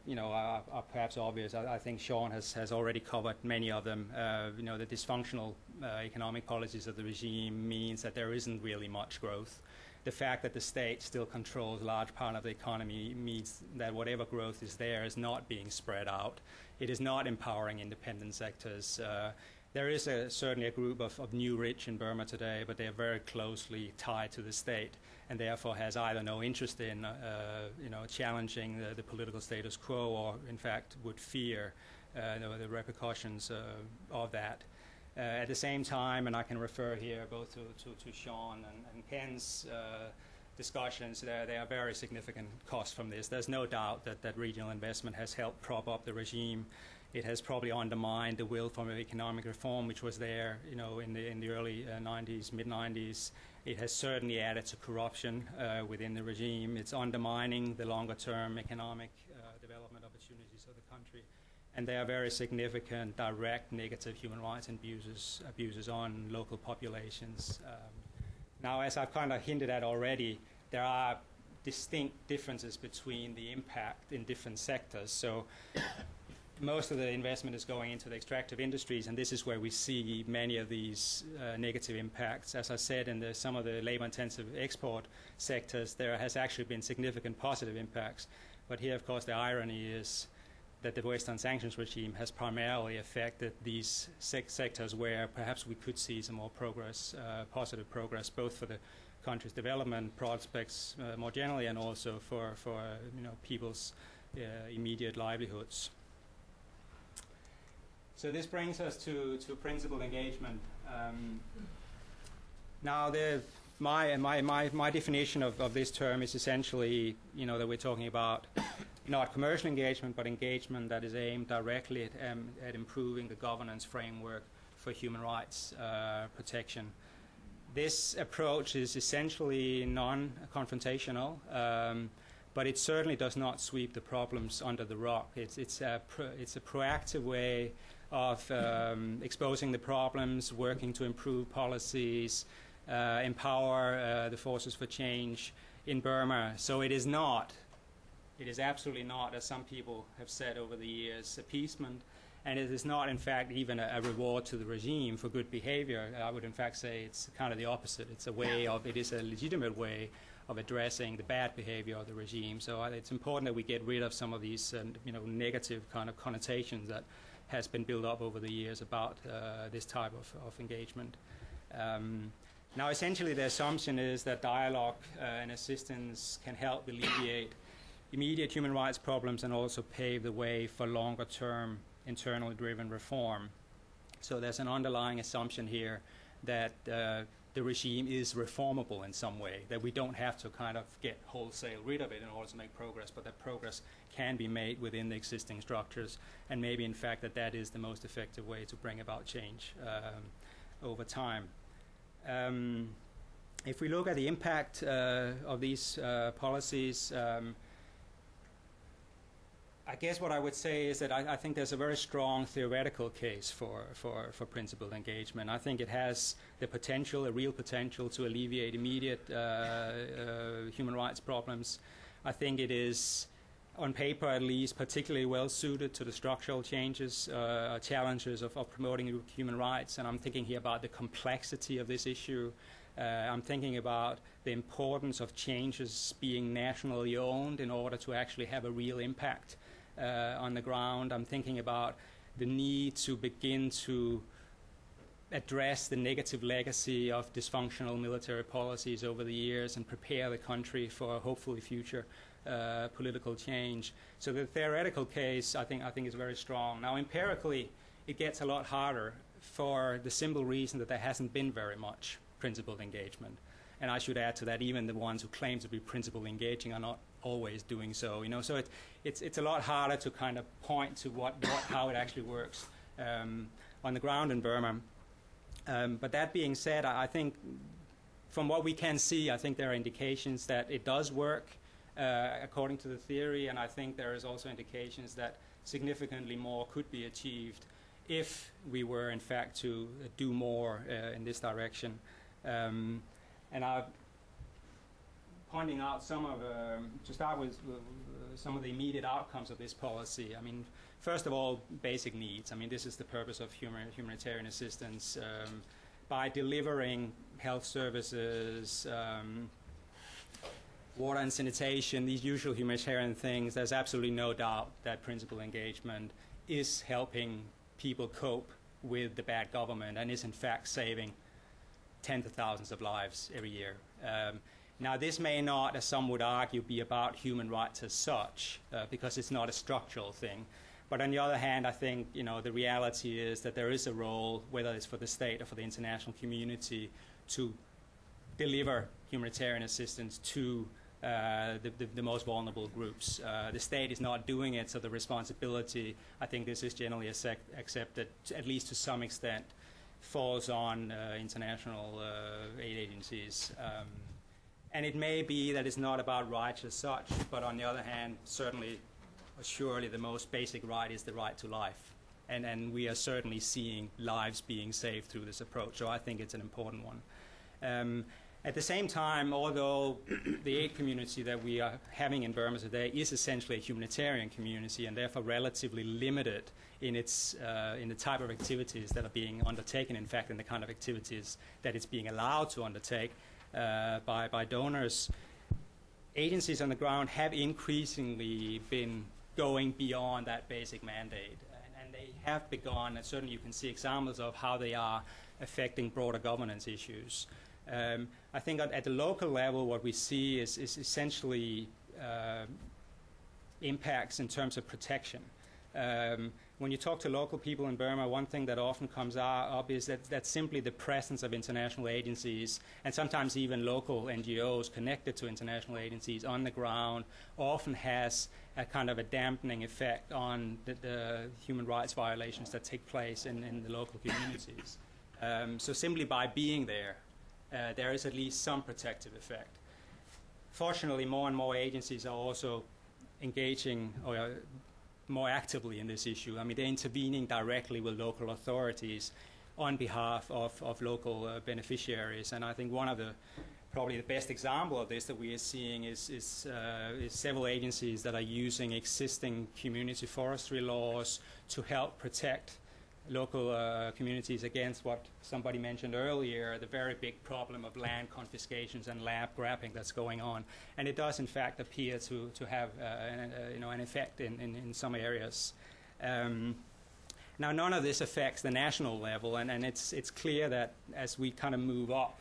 perhaps obvious. I think Sean has already covered many of them. The dysfunctional economic policies of the regime means that there isn't really much growth. The fact that the state still controls a large part of the economy means that whatever growth is there is not being spread out. It is not empowering independent sectors. There is certainly a group of new rich in Burma today, but they are very closely tied to the state, and therefore has either no interest in, challenging the political status quo, or in fact would fear the repercussions of that. At the same time, and I can refer here both to Sean and Ken's discussions, there are very significant costs from this. There's no doubt that regional investment has helped prop up the regime. It has probably undermined the will for economic reform, which was there, in the early 90s, mid-90s. It has certainly added to corruption within the regime. It's undermining the longer-term economic development opportunities of the country. And there are very significant direct negative human rights abuses on local populations. Now, as I've kind of hinted at already, there are distinct differences between the impact in different sectors. So most of the investment is going into the extractive industries, and this is where we see many of these negative impacts. As I said, in some of the labor-intensive export sectors, there has actually been significant positive impacts. But here, of course, the irony is that the Western sanctions regime has primarily affected these sectors where perhaps we could see some more progress, positive progress, both for the country's development prospects more generally, and also for people's immediate livelihoods. So this brings us to principled engagement. Now, my definition of this term is essentially, that we're talking about not commercial engagement, but engagement that is aimed directly at improving the governance framework for human rights protection. This approach is essentially non-confrontational, but it certainly does not sweep the problems under the rug. It's a proactive way of exposing the problems, working to improve policies, empower the forces for change in Burma. So it is absolutely not, as some people have said over the years, appeasement, and it is not, in fact, even a reward to the regime for good behavior. I would, in fact, say it's kind of the opposite. It is a legitimate way of addressing the bad behavior of the regime. So it's important that we get rid of some of these, negative kind of connotations that has been built up over the years about this type of engagement. Now, essentially, the assumption is that dialogue and assistance can help alleviate immediate human rights problems and also pave the way for longer-term internally driven reform. So there's an underlying assumption here that the regime is reformable in some way, that we don't have to kind of get wholesale rid of it in order to make progress, but that progress can be made within the existing structures, and maybe, in fact, that is the most effective way to bring about change over time. If we look at the impact of these policies, I guess what I would say is that I think there's a very strong theoretical case for principled engagement. I think it has the potential, a real potential, to alleviate immediate human rights problems. I think it is, on paper at least, particularly well suited to the structural challenges of promoting human rights. And I'm thinking here about the complexity of this issue. I'm thinking about the importance of changes being nationally owned in order to actually have a real impact on the ground. I'm thinking about the need to begin to address the negative legacy of dysfunctional military policies over the years and prepare the country for hopefully future political change. So the theoretical case, I think is very strong. Now, empirically, it gets a lot harder for the simple reason that there hasn't been very much principled engagement. And I should add to that, even the ones who claim to be principled engaging are not always doing so. So it's a lot harder to kind of point to how it actually works on the ground in Burma. But that being said, I think from what we can see, I think there are indications that it does work according to the theory, and I think there is also indications that significantly more could be achieved if we were, in fact, to do more in this direction. And I'm pointing out to start with some of the immediate outcomes of this policy. I mean, first of all, basic needs. I mean, this is the purpose of humanitarian assistance. By delivering health services, water and sanitation, these usual humanitarian things, there's absolutely no doubt that principled engagement is helping people cope with the bad government and is, in fact, saving tens of thousands of lives every year. Now, this may not, as some would argue, be about human rights as such, because it's not a structural thing. But on the other hand, I think the reality is that there is a role, whether it's for the state or for the international community, to deliver humanitarian assistance to the most vulnerable groups. The state is not doing it, so the responsibility, I think this is generally accepted, at least to some extent, falls on international aid agencies. And it may be that it's not about rights as such, but on the other hand, certainly, surely the most basic right is the right to life. And we are certainly seeing lives being saved through this approach, so I think it's an important one. At the same time, although the aid community that we are having in Burma today is essentially a humanitarian community and therefore relatively limited in its in the type of activities that are being undertaken, in fact, in the kind of activities that it's being allowed to undertake by donors, agencies on the ground have increasingly been going beyond that basic mandate. And they have begun, and certainly you can see examples of how they are affecting broader governance issues. I think at the local level, what we see is essentially impacts in terms of protection. When you talk to local people in Burma, one thing that often comes up is that simply the presence of international agencies and sometimes even local NGOs connected to international agencies on the ground often has a kind of a dampening effect on the human rights violations that take place in the local communities. So simply by being there, there is at least some protective effect. Fortunately, more and more agencies are also engaging more actively in this issue. I mean, they're intervening directly with local authorities on behalf of local beneficiaries. And I think one of probably the best example of this that we are seeing is several agencies that are using existing community forestry laws to help protect local communities against what somebody mentioned earlier, the very big problem of land confiscations and land grabbing that's going on. And it does, in fact, appear to have an effect in some areas. Now, none of this affects the national level, and it's clear that as we kind of move up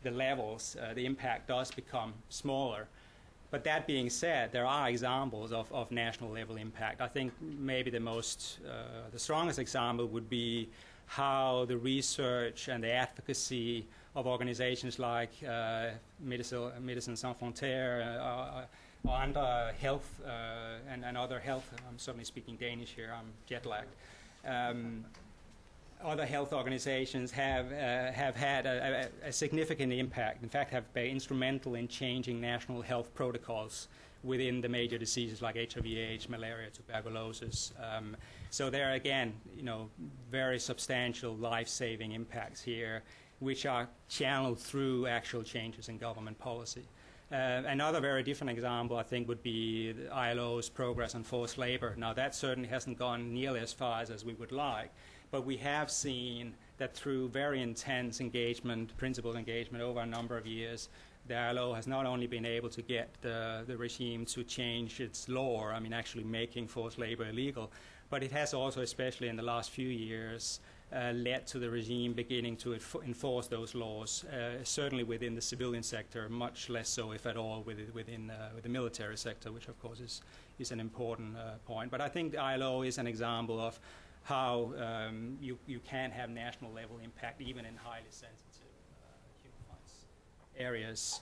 the levels, the impact does become smaller. But that being said, there are examples of national level impact. I think maybe the strongest example would be how the research and the advocacy of organizations like Médecins Sans Frontières or under health and other health, I'm certainly speaking Danish here, I'm jet lagged, other health organizations have had a significant impact. In fact, have been instrumental in changing national health protocols within the major diseases like HIV/AIDS, malaria, tuberculosis. So there are, again, very substantial life-saving impacts here, which are channeled through actual changes in government policy. Another very different example, I think, would be the ILO's progress on forced labor. Now, that certainly hasn't gone nearly as far as we would like, but we have seen that through very intense engagement, principled engagement over a number of years, the ILO has not only been able to get the regime to change its law, I mean actually making forced labor illegal, but it has also, especially in the last few years, led to the regime beginning to enforce those laws, certainly within the civilian sector, much less so, if at all, within the military sector, which of course is an important point. But I think the ILO is an example of how you can have national level impact even in highly sensitive human rights areas.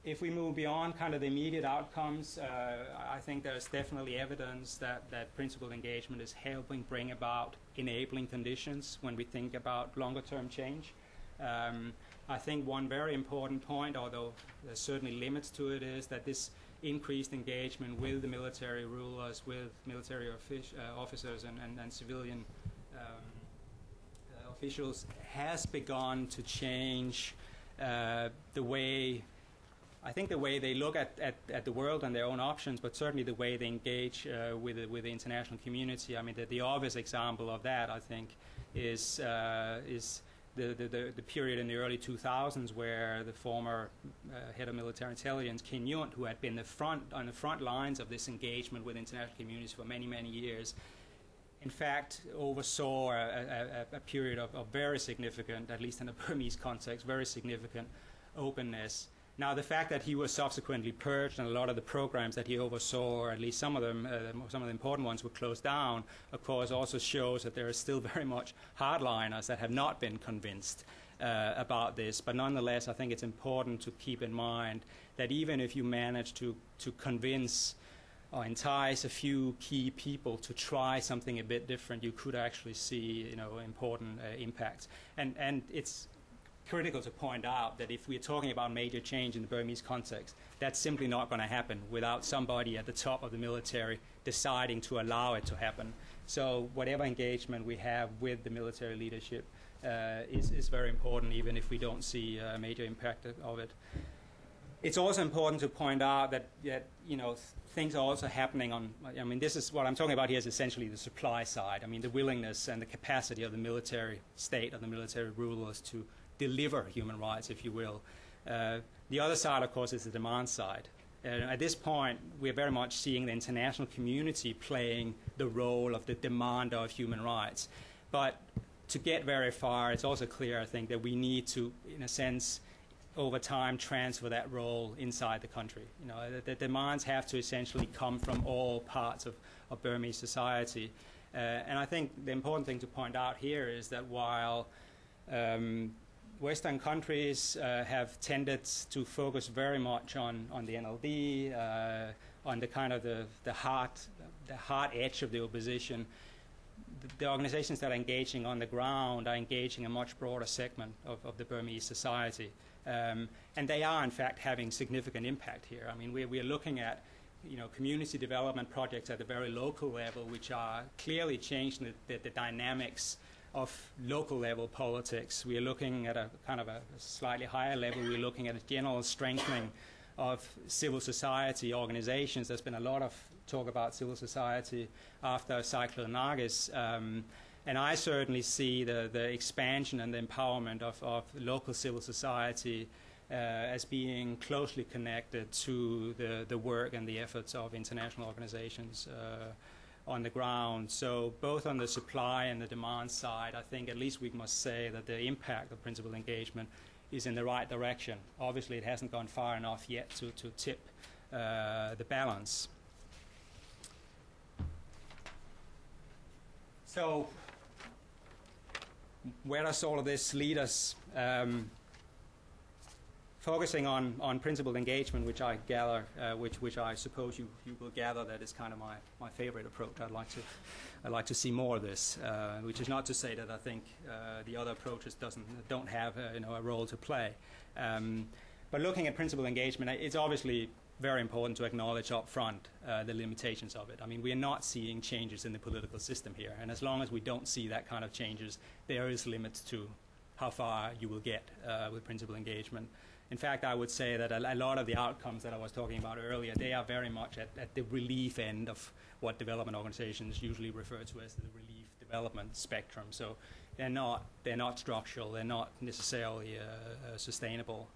If we move beyond kind of the immediate outcomes, I think there's definitely evidence that principled engagement is helping bring about enabling conditions when we think about longer-term change. I think one very important point, although there's certainly limits to it, is that this increased engagement with the military rulers, with military officers and civilian officials has begun to change the way they look at the world and their own options, but certainly the way they engage with the international community. I mean, the obvious example of that, I think, is the period in the early 2000s where the former head of military intelligence, Kim Yunt, who had been on the front lines of this engagement with international communities for many, many years, in fact, oversaw a period of very significant, at least in the Burmese context, very significant openness. Now, the fact that he was subsequently purged and a lot of the programs that he oversaw, or at least some of the important ones, were closed down, of course, also shows that there are still very much hardliners that have not been convinced. about this. But nonetheless, I think it's important to keep in mind that even if you manage to convince or entice a few key people to try something a bit different, you could actually see, important impacts. And it's critical to point out that if we're talking about major change in the Burmese context, that's simply not going to happen without somebody at the top of the military deciding to allow it to happen. So whatever engagement we have with the military leadership is very important, even if we don't see a major impact of it. It's also important to point out that things are also happening on, this is what I'm talking about here is essentially the supply side. The willingness and the capacity of the military state, of the military rulers to deliver human rights, if you will. The other side, of course, is the demand side. At this point, we're very much seeing the international community playing the role of the demander of human rights. But to get very far, it's also clear, I think, that we need to, in a sense, over time, transfer that role inside the country. The demands have to essentially come from all parts of Burmese society. And I think the important thing to point out here is that while Western countries have tended to focus very much on the NLD, on the kind of the hard edge of the opposition, the organizations that are engaging on the ground are engaging a much broader segment of the Burmese society. And they are, in fact, having significant impact here. We are looking at community development projects at the very local level, which are clearly changing the dynamics of local level politics. We are looking at a kind of a slightly higher level. We're looking at a general strengthening of civil society organizations. There's been a lot of talk about civil society after Cyclone Nargis. And I certainly see the expansion and the empowerment of local civil society as being closely connected to the work and the efforts of international organizations on the ground. So both on the supply and the demand side, I think at least we must say that the impact of principal engagement is in the right direction. Obviously, it hasn't gone far enough yet to tip the balance. So where does all of this lead us? Focusing on principled engagement, which I gather, which I suppose you will gather that is kind of my favorite approach. I'd like to see more of this, which is not to say that I think the other approaches don't have a role to play. But looking at principled engagement, it's obviously very important to acknowledge up front the limitations of it. We are not seeing changes in the political system here, and as long as we don't see that kind of changes, there is limits to how far you will get with principled engagement. In fact, I would say that a lot of the outcomes that I was talking about earlier, they are very much at the relief end of what development organizations usually refer to as the relief development spectrum. So they're not structural, they're not necessarily sustainable.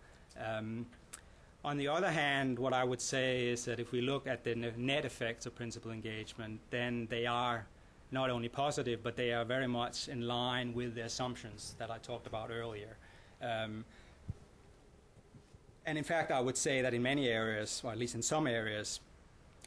On the other hand, what I would say is that if we look at the net effects of principal engagement, then they are not only positive, but they are very much in line with the assumptions that I talked about earlier. And in fact, I would say that in many areas, or at least in some areas,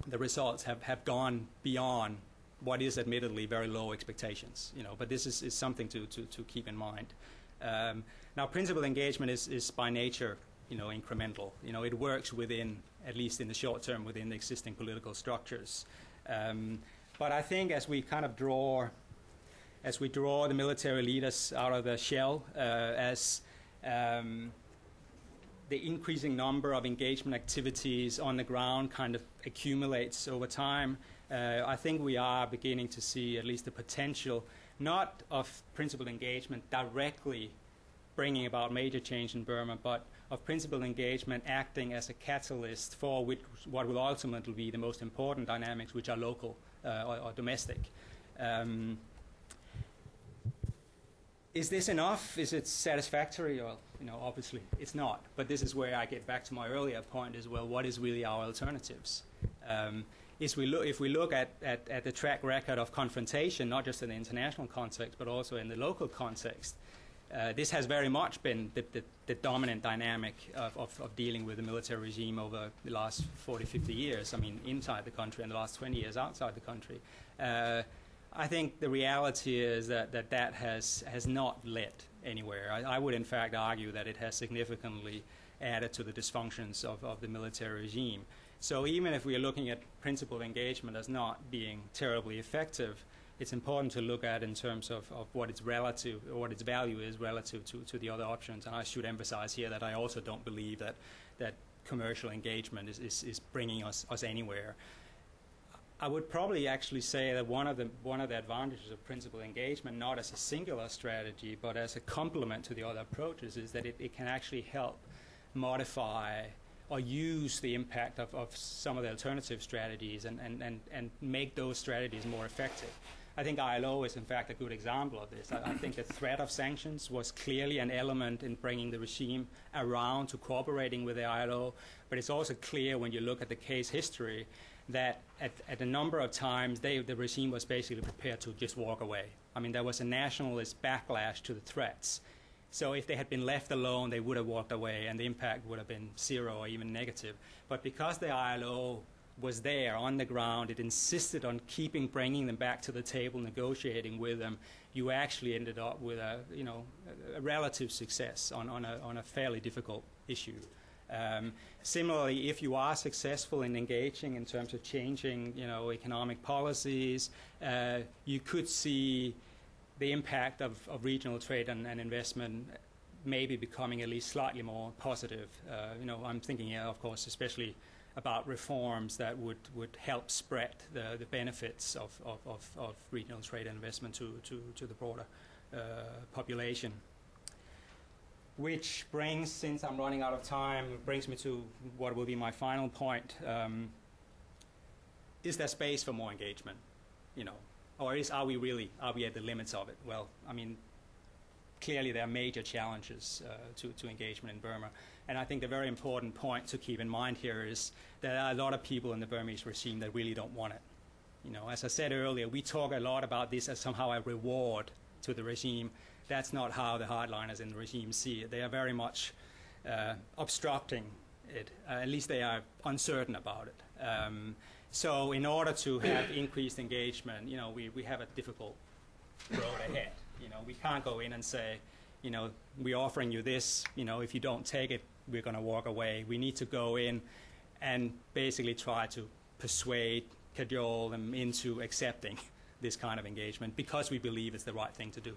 the results have gone beyond what is admittedly very low expectations. But this is something to keep in mind. Now, principled engagement is by nature, incremental. It works within, at least in the short term, within the existing political structures. But I think as we draw the military leaders out of the shell, as the increasing number of engagement activities on the ground kind of accumulates over time, I think we are beginning to see at least the potential, not of principled engagement directly bringing about major change in Burma, but of principled engagement acting as a catalyst for what will ultimately be the most important dynamics, which are local or domestic. Is this enough? Is it satisfactory? Well, obviously it's not. But this is where I get back to my earlier point as well. What is really our alternatives? If we look at the track record of confrontation, not just in the international context, but also in the local context, this has very much been the dominant dynamic of dealing with the military regime over the last 40, 50 years. Inside the country, and the last 20 years outside the country. I think the reality is that has not led anywhere. I would in fact argue that it has significantly added to the dysfunctions of the military regime. So even if we are looking at principled engagement as not being terribly effective, it's important to look at in terms of what its relative, or what its value is relative to the other options. And I should emphasize here that I also don't believe that commercial engagement is bringing us anywhere. I would probably actually say that one of the advantages of principled engagement, not as a singular strategy, but as a complement to the other approaches, is that it can actually help modify or use the impact of some of the alternative strategies and make those strategies more effective. I think ILO is in fact a good example of this. I think the threat of sanctions was clearly an element in bringing the regime around to cooperating with the ILO, but it's also clear when you look at the case history that at a number of times the regime was basically prepared to just walk away. I mean, there was a nationalist backlash to the threats. So if they had been left alone, they would have walked away, and the impact would have been zero or even negative. But because the ILO was there on the ground, it insisted on bringing them back to the table, negotiating with them, you actually ended up with a relative success on a fairly difficult issue. Similarly, if you are successful in engaging in terms of changing, economic policies, you could see the impact of regional trade and investment maybe becoming at least slightly more positive. I'm thinking here, of course, especially about reforms that would help spread the benefits of regional trade and investment to the broader population. Which brings, since I'm running out of time, brings me to what will be my final point. Is there space for more engagement? Or are we at the limits of it? Well, I mean, clearly there are major challenges to engagement in Burma. And I think the very important point to keep in mind here is that there are a lot of people in the Burmese regime that really don't want it. As I said earlier, we talk a lot about this as somehow a reward to the regime. That's not how the hardliners in the regime see it. They are very much obstructing it. At least they are uncertain about it. So in order to have increased engagement, we have a difficult road ahead. We can't go in and say, we're offering you this, if you don't take it, we're going to walk away. We need to go in and basically try to persuade, cajole them into accepting this kind of engagement because we believe it's the right thing to do.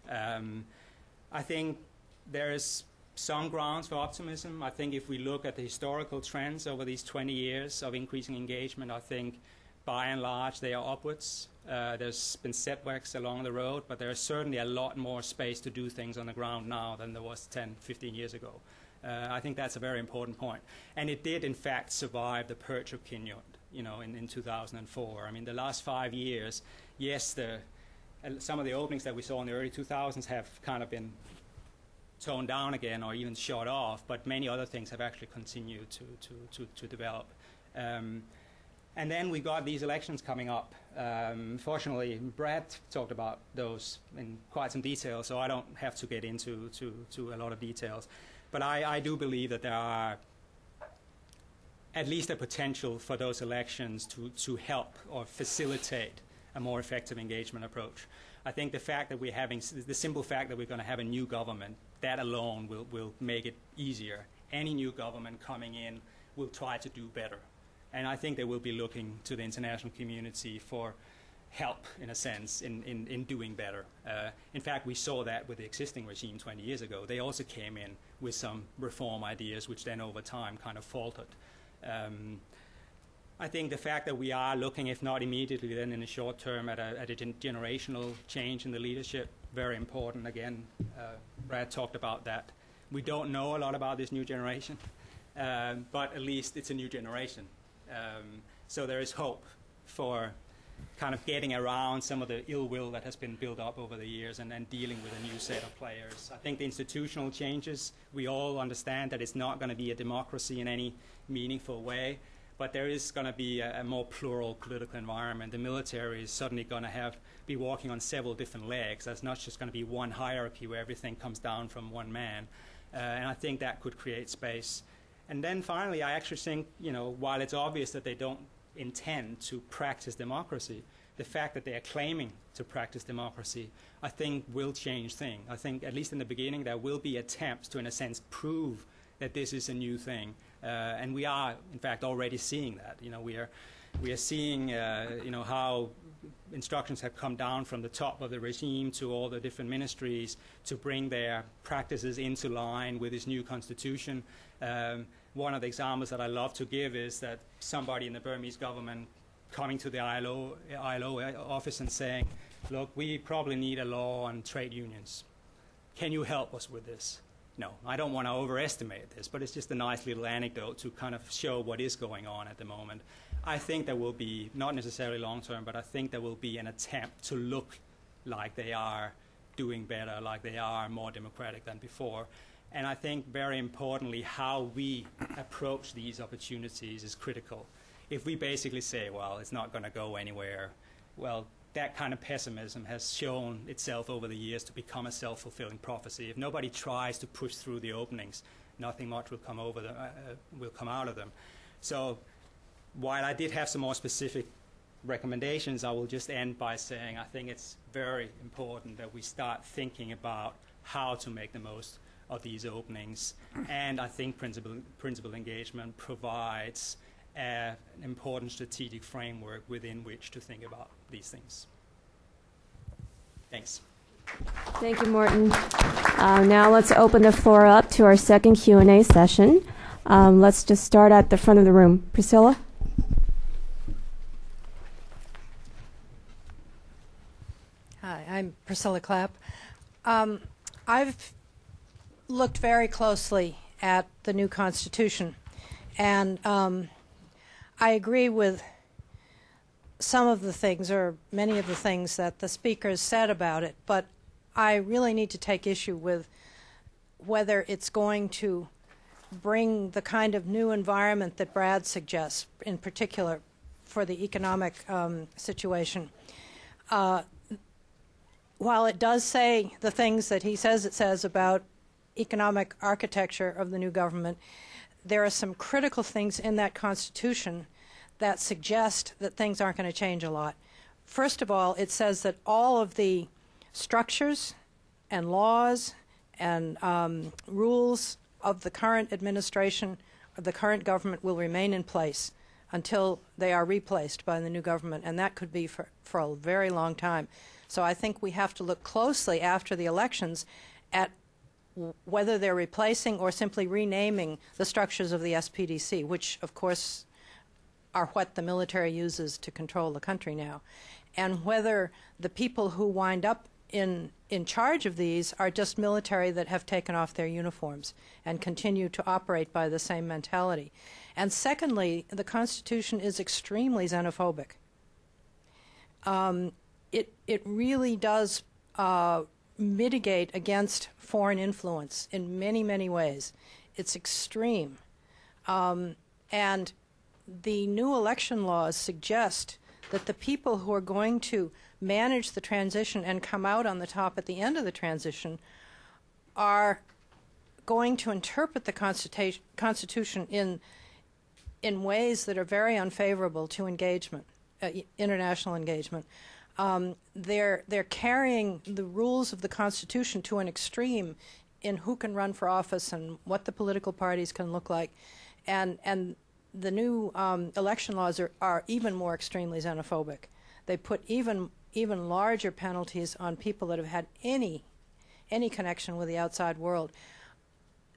I think there is some grounds for optimism. I think if we look at the historical trends over these 20 years of increasing engagement, I think by and large they are upwards. There's been setbacks along the road, but there is certainly a lot more space to do things on the ground now than there was 10, 15 years ago. I think that's a very important point. And it did, in fact, survive the purge of Kinyon, in 2004. I mean, the last 5 years, yes, some of the openings that we saw in the early 2000s have kind of been toned down again or even shot off, but many other things have actually continued to develop. And then we got these elections coming up. Fortunately, Brad talked about those in quite some detail, so I don't have to get into a lot of details. But I do believe that there are at least a potential for those elections to help or facilitate a more effective engagement approach. I think the simple fact that we're going to have a new government, that alone will make it easier. Any new government coming in will try to do better. And I think they will be looking to the international community for help, in a sense, in doing better. In fact, we saw that with the existing regime 20 years ago. They also came in with some reform ideas, which then over time kind of faltered. I think the fact that we are looking, if not immediately, then in the short term, at a generational change in the leadership, very important. Again, Brad talked about that. We don't know a lot about this new generation, but at least it's a new generation. So there is hope for kind of getting around some of the ill will that has been built up over the years and dealing with a new set of players. I think the institutional changes, we all understand that it's not going to be a democracy in any meaningful way, but there is going to be a more plural political environment. The military is suddenly going to be walking on several different legs. There's not just going to be one hierarchy where everything comes down from one man. And I think that could create space. And then finally, I actually think, while it's obvious that they don't intend to practice democracy, the fact that they are claiming to practice democracy, I think will change things. I think, at least in the beginning, there will be attempts to, in a sense, prove that this is a new thing. And we are, in fact, already seeing that. You know, we are seeing, you know, how instructions have come down from the top of the regime to all the different ministries to bring their practices into line with this new constitution. One of the examples that I love to give is that somebody in the Burmese government coming to the ILO office and saying, look, we probably need a law on trade unions. Can you help us with this? No, I don't want to overestimate this, but it's just a nice little anecdote to kind of show what is going on at the moment. I think there will be, not necessarily long-term, but I think there will be an attempt to look like they are doing better, like they are more democratic than before. And I think, very importantly, how we approach these opportunities is critical. If we basically say, well, it's not going to go anywhere, well, that kind of pessimism has shown itself over the years to become a self-fulfilling prophecy. If nobody tries to push through the openings, nothing much will come out of them. So while I did have some more specific recommendations, I will just end by saying I think it's very important that we start thinking about how to make the most of these openings. And I think principal engagement provides an important strategic framework within which to think about these things. Thanks. Thank you, Morten. Now let's open the floor up to our second Q&A session. Let's just start at the front of the room. Priscilla? Hi, I'm Priscilla Clapp. I've looked very closely at the new Constitution, and I agree with some of the things, or many of the things that the speakers said about it, but I really need to take issue with whether it's going to bring the kind of new environment that Brad suggests, in particular for the economic situation. While it does say the things that he says it says about economic architecture of the new government, there are some critical things in that Constitution that suggest that things aren't going to change a lot. First of all, it says that all of the structures and laws and rules of the current administration, of the current government, will remain in place until they are replaced by the new government, and that could be for a very long time. So I think we have to look closely after the elections at whether they're replacing or simply renaming the structures of the SPDC, which, of course, are what the military uses to control the country now, and whether the people who wind up in charge of these are just military that have taken off their uniforms and continue to operate by the same mentality. And secondly, the Constitution is extremely xenophobic. It really does mitigate against foreign influence in many, many ways. It's extreme. And the new election laws suggest that the people who are going to manage the transition and come out on the top at the end of the transition are going to interpret the Constitution in ways that are very unfavorable to engagement, international engagement. They're carrying the rules of the Constitution to an extreme in who can run for office and what the political parties can look like, and the new election laws are even more extremely xenophobic. They put even larger penalties on people that have had any connection with the outside world.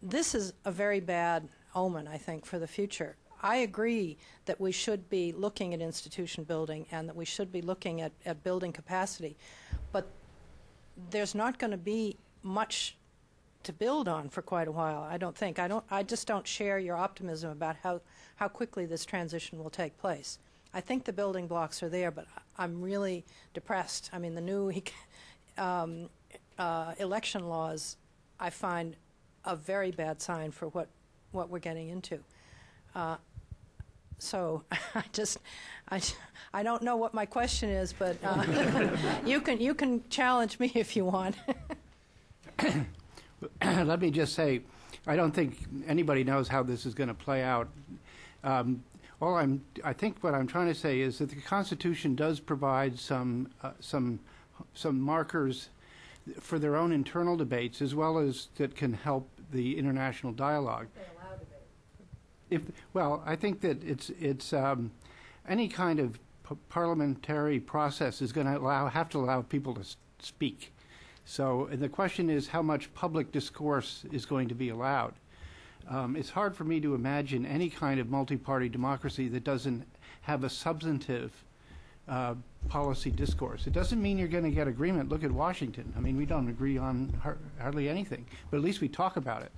This is a very bad omen, I think, for the future. I agree that we should be looking at institution building and that we should be looking at building capacity, but there's not going to be much to build on for quite a while, I don't think. I just don't share your optimism about how quickly this transition will take place. I think the building blocks are there, but I'm really depressed. I mean, the new election laws, I find a very bad sign for what we're getting into. So I don't know what my question is, but you can challenge me if you want. Let me just say, I don't think anybody knows how this is going to play out. I think what I'm trying to say is that the Constitution does provide some markers for their own internal debates, as well as that can help the international dialogue. They allow debate. Well, I think that it's any kind of parliamentary process is going to have to allow people to speak. So and the question is how much public discourse is going to be allowed. It's hard for me to imagine any kind of multi-party democracy that doesn't have a substantive policy discourse. It doesn't mean you're going to get agreement. Look at Washington. I mean, we don't agree on hardly anything, but at least we talk about it.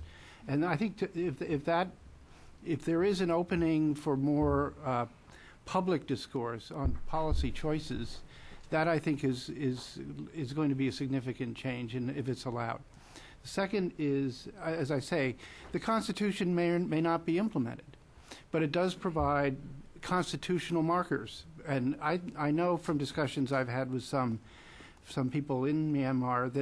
And I think if there is an opening for more public discourse on policy choices, that I think is going to be a significant change, and if it's allowed. The second is, as I say, the Constitution may or may not be implemented, but it does provide constitutional markers. And I know from discussions I've had with some people in Myanmar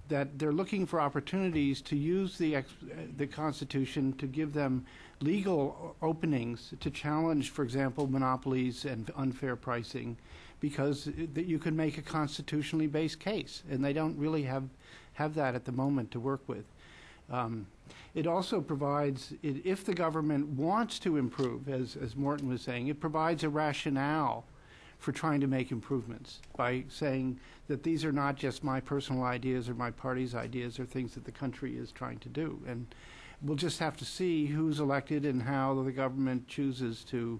that they're looking for opportunities to use the Constitution to give them legal openings to challenge, for example, monopolies and unfair pricing, because that you can make a constitutionally based case, and they don't really have that at the moment to work with. It also provides, if the government wants to improve, as Morton was saying, it provides a rationale for trying to make improvements by saying that these are not just my personal ideas or my party's ideas, or things that the country is trying to do. And we'll just have to see who's elected and how the government chooses to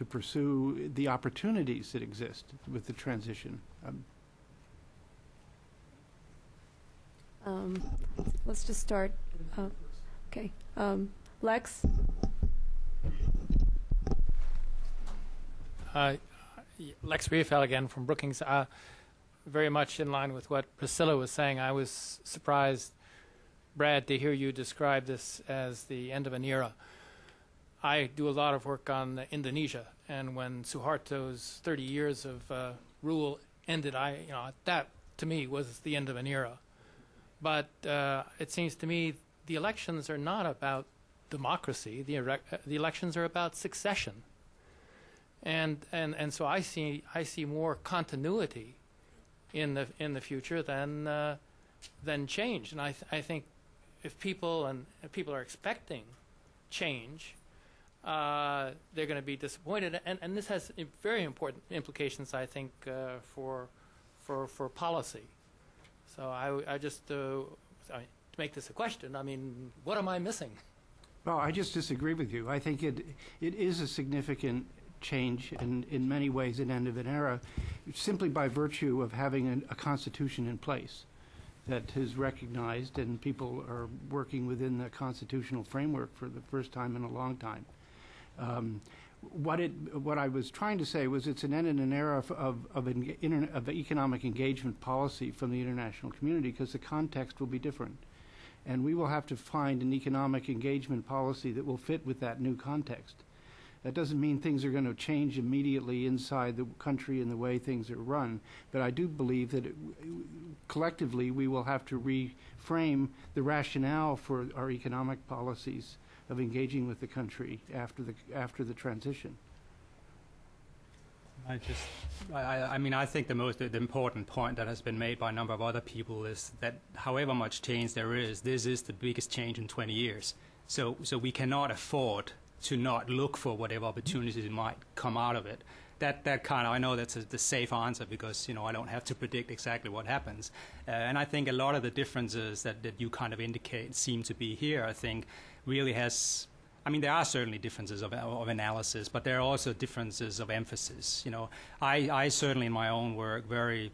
pursue the opportunities that exist with the transition. Let's just start. Okay. Lex? Lex Riefel again from Brookings. Very much in line with what Priscilla was saying. I was surprised, Brad, to hear you describe this as the end of an era. I do a lot of work on Indonesia, and when Suharto's 30 years of rule ended, that to me was the end of an era. But it seems to me the elections are not about democracy. The elections are about succession, and so I see more continuity in the future than change. And I think if people are expecting change, they're going to be disappointed. And this has very important implications, I think, for policy. So I just to make this a question, I mean, what am I missing? Well, I just disagree with you. I think it is a significant change in many ways, an end of an era, simply by virtue of having a constitution in place that is recognized, and people are working within the constitutional framework for the first time in a long time. What I was trying to say was it's an end in an era of economic engagement policy from the international community, because the context will be different. And we will have to find an economic engagement policy that will fit with that new context. That doesn't mean things are going to change immediately inside the country and the way things are run, but I do believe that collectively we will have to reframe the rationale for our economic policies of engaging with the country after the transition. I think the important point that has been made by a number of other people is that however much change there is, this is the biggest change in 20 years. So we cannot afford to not look for whatever opportunities might come out of it. That kind of, I know that's the safe answer, because I don't have to predict exactly what happens. And I think a lot of the differences that you kind of indicate seem to be here, I think, really has, there are certainly differences of analysis, but there are also differences of emphasis. I certainly in my own work very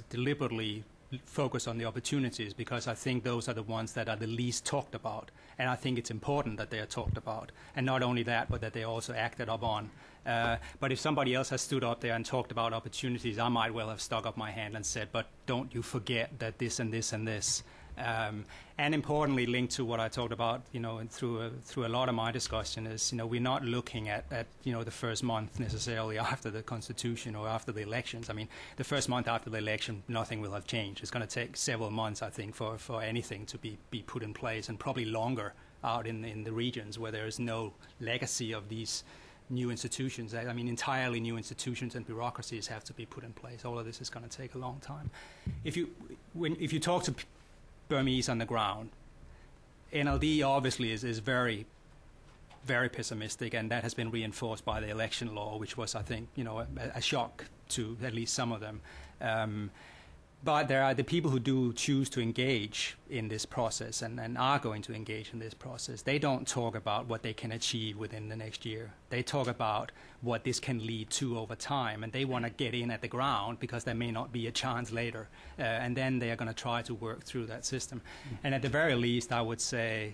deliberately focus on the opportunities, because I think those are the ones that are the least talked about. And I think it's important that they are talked about. And not only that, but that they are also acted upon. But if somebody else has stood up there and talked about opportunities, I might well have stuck up my hand and said, but don't you forget that this and this and this. And importantly, linked to what I talked about, and through a lot of my discussion is, we're not looking at the first month necessarily after the Constitution or after the elections. The first month after the election, nothing will have changed. It's going to take several months, I think, for anything to be put in place, and probably longer out in the regions where there is no legacy of these new institutions. I mean, entirely new institutions and bureaucracies have to be put in place. All of this is going to take a long time. If you talk to Burmese on the ground, NLD obviously is very, very pessimistic, and that has been reinforced by the election law, which was, I think, a shock to at least some of them. But there are the people who do choose to engage in this process and are going to engage in this process. They don't talk about what they can achieve within the next year. They talk about what this can lead to over time, and they want to get in at the ground because there may not be a chance later. And then they are going to try to work through that system. And at the very least, I would say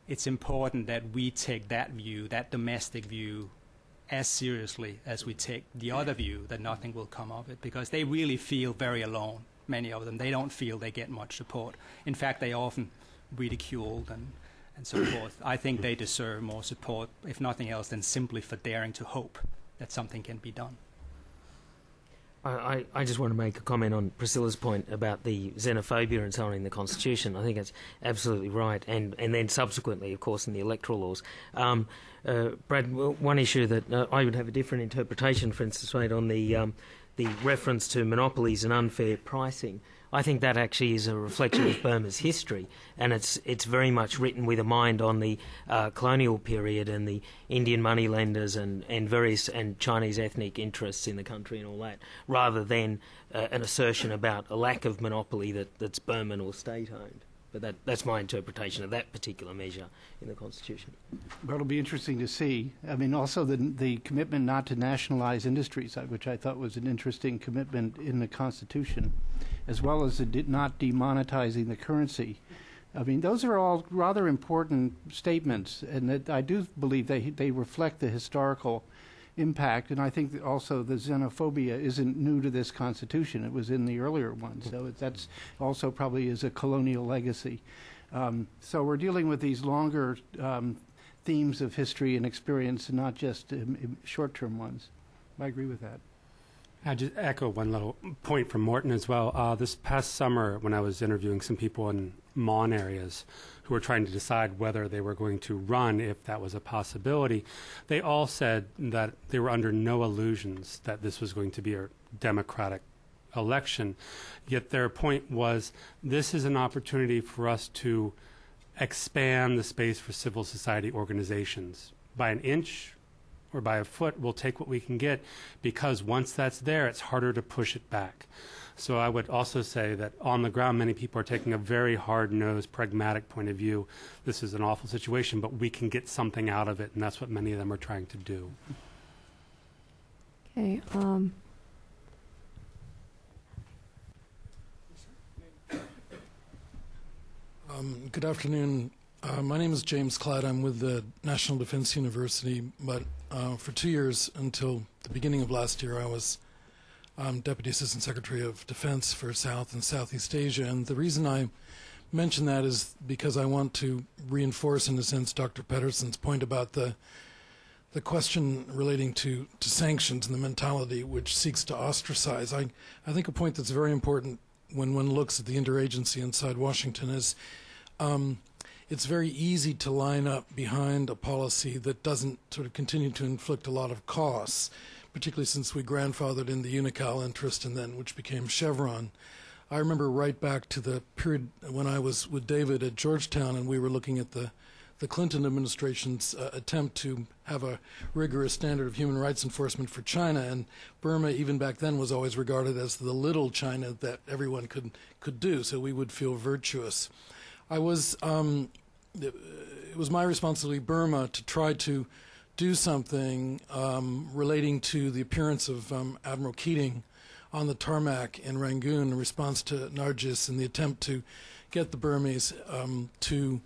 it's important that we take that view, that domestic view, as seriously as we take the other view that nothing will come of it, because they really feel very alone. Many of them, they don't feel they get much support. In fact, they are often ridiculed and so forth. I think they deserve more support, if nothing else, than simply for daring to hope that something can be done. I just want to make a comment on Priscilla's point about the xenophobia and so on in the Constitution. I think it's absolutely right, and then subsequently, of course, in the electoral laws. Brad, one issue that I would have a different interpretation, for instance, made on the reference to monopolies and unfair pricing. I think that actually is a reflection of Burma's history, and it's very much written with a mind on the colonial period and the Indian moneylenders and various and Chinese ethnic interests in the country and all that, rather than an assertion about a lack of monopoly that's Burman or state-owned. But that's my interpretation of that particular measure in the Constitution. Well, it'll be interesting to see. I mean, also the commitment not to nationalize industries, which I thought was an interesting commitment in the Constitution, as well as not demonetizing the currency. I mean, those are all rather important statements, and that I do believe they reflect the historical impact. And I think that also the xenophobia isn't new to this Constitution. It was in the earlier ones. So that's also probably is a colonial legacy. So we're dealing with these longer themes of history and experience, and not just short-term ones. I agree with that. I just echo one little point from Morton as well. This past summer, when I was interviewing some people in Mon areas who were trying to decide whether they were going to run, if that was a possibility, they all said that they were under no illusions that this was going to be a democratic election. Yet their point was, this is an opportunity for us to expand the space for civil society organizations. By an inch or by a foot, we'll take what we can get, because once that's there, it's harder to push it back. So I would also say that on the ground, many people are taking a very hard-nosed, pragmatic point of view. This is an awful situation, but we can get something out of it, and that's what many of them are trying to do. Okay. Good afternoon. My name is James Clyde. I'm with the National Defense University, but for 2 years until the beginning of last year, I was Deputy Assistant Secretary of Defense for South and Southeast Asia. And the reason I mention that is because I want to reinforce, in a sense, Dr. Pedersen's point about the question relating to sanctions and the mentality which seeks to ostracize. I think a point that's very important when one looks at the interagency inside Washington is it's very easy to line up behind a policy that doesn't sort of continue to inflict a lot of costs, particularly since we grandfathered in the Unocal interest and then which became Chevron. I remember right back to the period when I was with David at Georgetown and we were looking at the Clinton administration's attempt to have a rigorous standard of human rights enforcement for China, and Burma even back then was always regarded as the little China that everyone could do, so we would feel virtuous. It was my responsibility, Burma, to try to do something relating to the appearance of Admiral Keating on the tarmac in Rangoon in response to Nargis and the attempt to get the Burmese to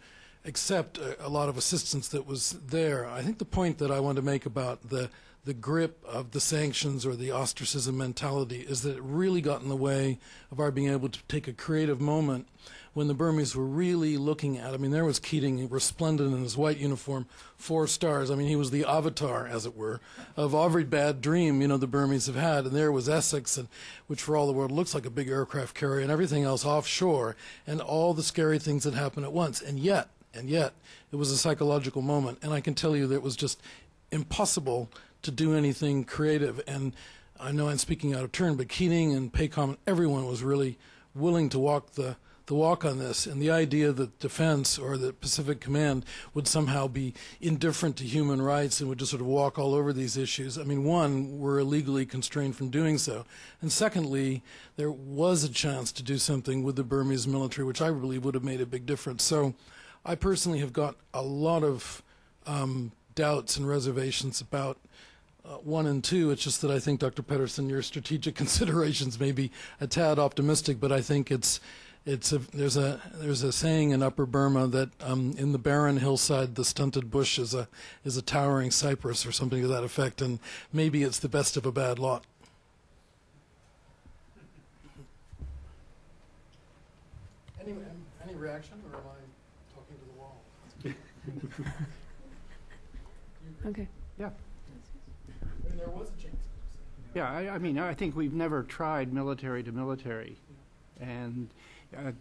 accept a lot of assistance that was there. I think the point that I want to make about the grip of the sanctions or the ostracism mentality is that it really got in the way of our being able to take a creative moment when the Burmese were really looking at, I mean, there was Keating resplendent in his white uniform, 4 stars. I mean, he was the avatar, as it were, of every bad dream, the Burmese have had. And there was Essex, which for all the world looks like a big aircraft carrier, and everything else offshore, and all the scary things that happen at once. And yet, And yet, it was a psychological moment. And I can tell you that it was just impossible to do anything creative. And I know I'm speaking out of turn, but Keating and Paycom, everyone was really willing to walk the walk on this. And the idea that defense or the Pacific Command would somehow be indifferent to human rights and would just sort of walk all over these issues. I mean, one, we're illegally constrained from doing so. And secondly, there was a chance to do something with the Burmese military, which I believe would have made a big difference. So I personally have got a lot of doubts and reservations about 1 and 2. It's just that I think, Dr. Pedersen, your strategic considerations may be a tad optimistic, but I think there's a saying in Upper Burma that in the barren hillside, the stunted bush is a towering cypress or something to that effect, and maybe it's the best of a bad lot. Any reaction, or am I talking to the wall? Okay. Yeah. I mean, there was a chance. Yeah, I mean, I think we've never tried military to military. And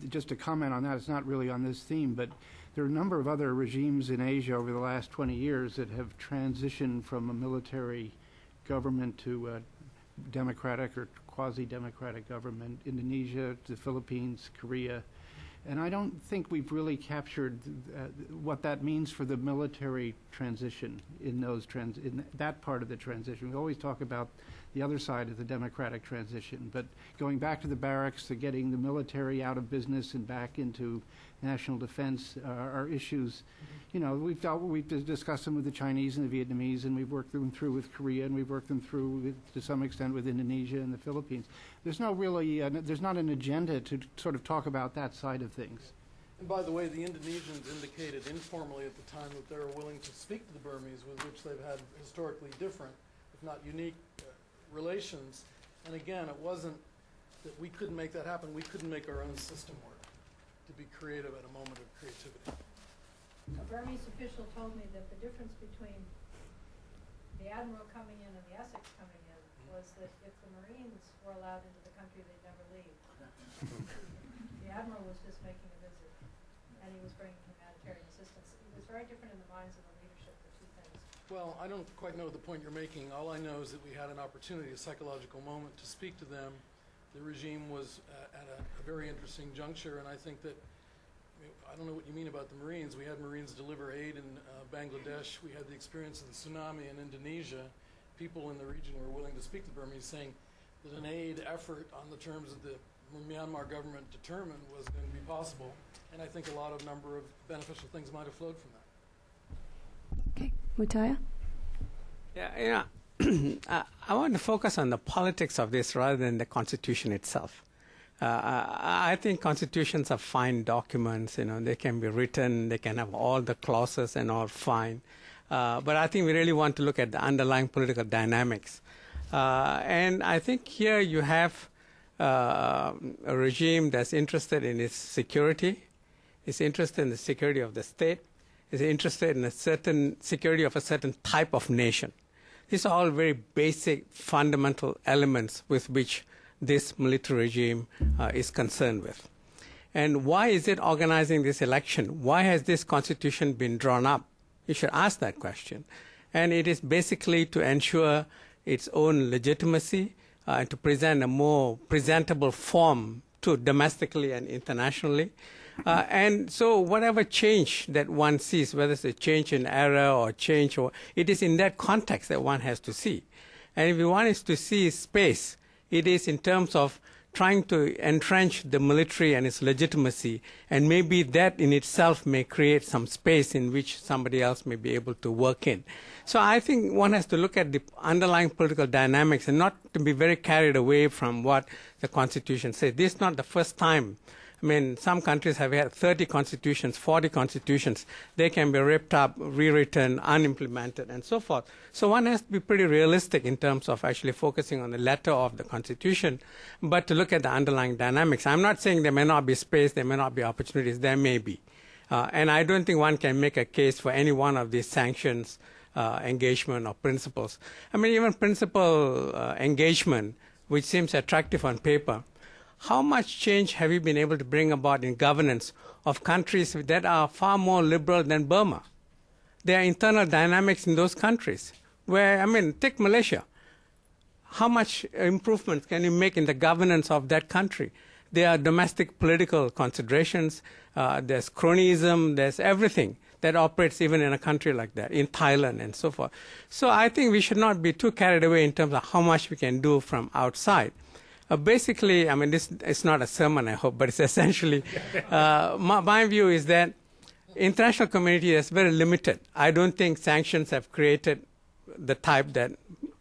just to comment on that, it's not really on this theme, but there are a number of other regimes in Asia over the last 20 years that have transitioned from a military government to a democratic or quasi-democratic government. Indonesia, the Philippines, Korea. And I don't think we've really captured what that means for the military transition in that part of the transition. We always talk about the other side of the democratic transition, but going back to the barracks, to getting the military out of business and back into national defense are issues. You know, we've discussed them with the Chinese and the Vietnamese, and we've worked them through with Korea, and we've worked them through to some extent with Indonesia and the Philippines. There's no really, there's not an agenda to sort of talk about that side of things. And by the way, the Indonesians indicated informally at the time that they were willing to speak to the Burmese, with which they've had historically different, if not unique, relations. And again, it wasn't that we couldn't make that happen. We couldn't make our own system work to be creative at a moment of creativity. A Burmese official told me that the difference between the Admiral coming in and the Essex coming in was that if the Marines were allowed into the country, they'd never leave. The Admiral was just making a visit, and he was bringing humanitarian assistance. It was very different in the minds of the leadership, the two things. Well, I don't quite know the point you're making. All I know is that we had an opportunity, a psychological moment, to speak to them. The regime was at a very interesting juncture, and I think that, I don't know what you mean about the Marines. We had Marines deliver aid in Bangladesh. We had the experience of the tsunami in Indonesia. People in the region were willing to speak to the Burmese, saying that an aid effort on the terms of the Myanmar government determined was going to be possible. And I think a lot of number of beneficial things might have flowed from that. Okay. Mutaya? Yeah, I want to focus on the politics of this rather than the Constitution itself. I think constitutions are fine documents. You know, they can be written, they can have all the clauses and all fine. But I think we really want to look at the underlying political dynamics. And I think here you have a regime that's interested in its security, is interested in the security of the state, is interested in a certain security of a certain type of nation. These are all very basic, fundamental elements with which this military regime is concerned with. And why is it organizing this election? Why has this constitution been drawn up? You should ask that question. And it is basically to ensure its own legitimacy and to present a more presentable form to domestically and internationally. And so whatever change that one sees, whether it's a change in era or change, or it is in that context that one has to see. And if one is to see space, it is in terms of trying to entrench the military and its legitimacy, and maybe that in itself may create some space in which somebody else may be able to work in. So I think one has to look at the underlying political dynamics and not to be very carried away from what the Constitution says. This is not the first time. I mean, some countries have had 30 constitutions, 40 constitutions. They can be ripped up, rewritten, unimplemented, and so forth. So one has to be pretty realistic in terms of actually focusing on the letter of the Constitution, but to look at the underlying dynamics. I'm not saying there may not be space, there may not be opportunities, there may be. And I don't think one can make a case for any one of these sanctions, engagement, or principles. I mean, even principal engagement, which seems attractive on paper, how much change have you been able to bring about in governance of countries that are far more liberal than Burma? There are internal dynamics in those countries where, I mean, take Malaysia. How much improvement can you make in the governance of that country? There are domestic political considerations, there's cronyism, there's everything that operates even in a country like that, in Thailand and so forth. So I think we should not be too carried away in terms of how much we can do from outside. Basically, I mean, this it's not a sermon, I hope, but it's essentially, my view is that international community is very limited. I don't think sanctions have created the type that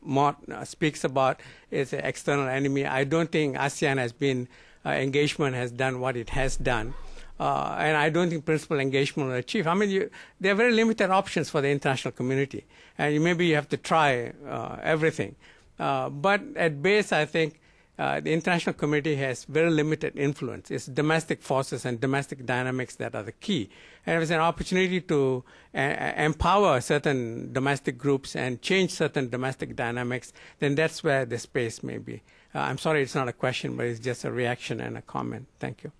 Morten speaks about is an external enemy. I don't think ASEAN has been, engagement has done what it has done. And I don't think principal engagement will achieve. I mean, there are very limited options for the international community. And maybe you have to try everything. But at base, I think the international community has very limited influence. It's domestic forces and domestic dynamics that are the key. And if it's an opportunity to empower certain domestic groups and change certain domestic dynamics, then that's where the space may be. I'm sorry it's not a question, but it's just a reaction and a comment. Thank you.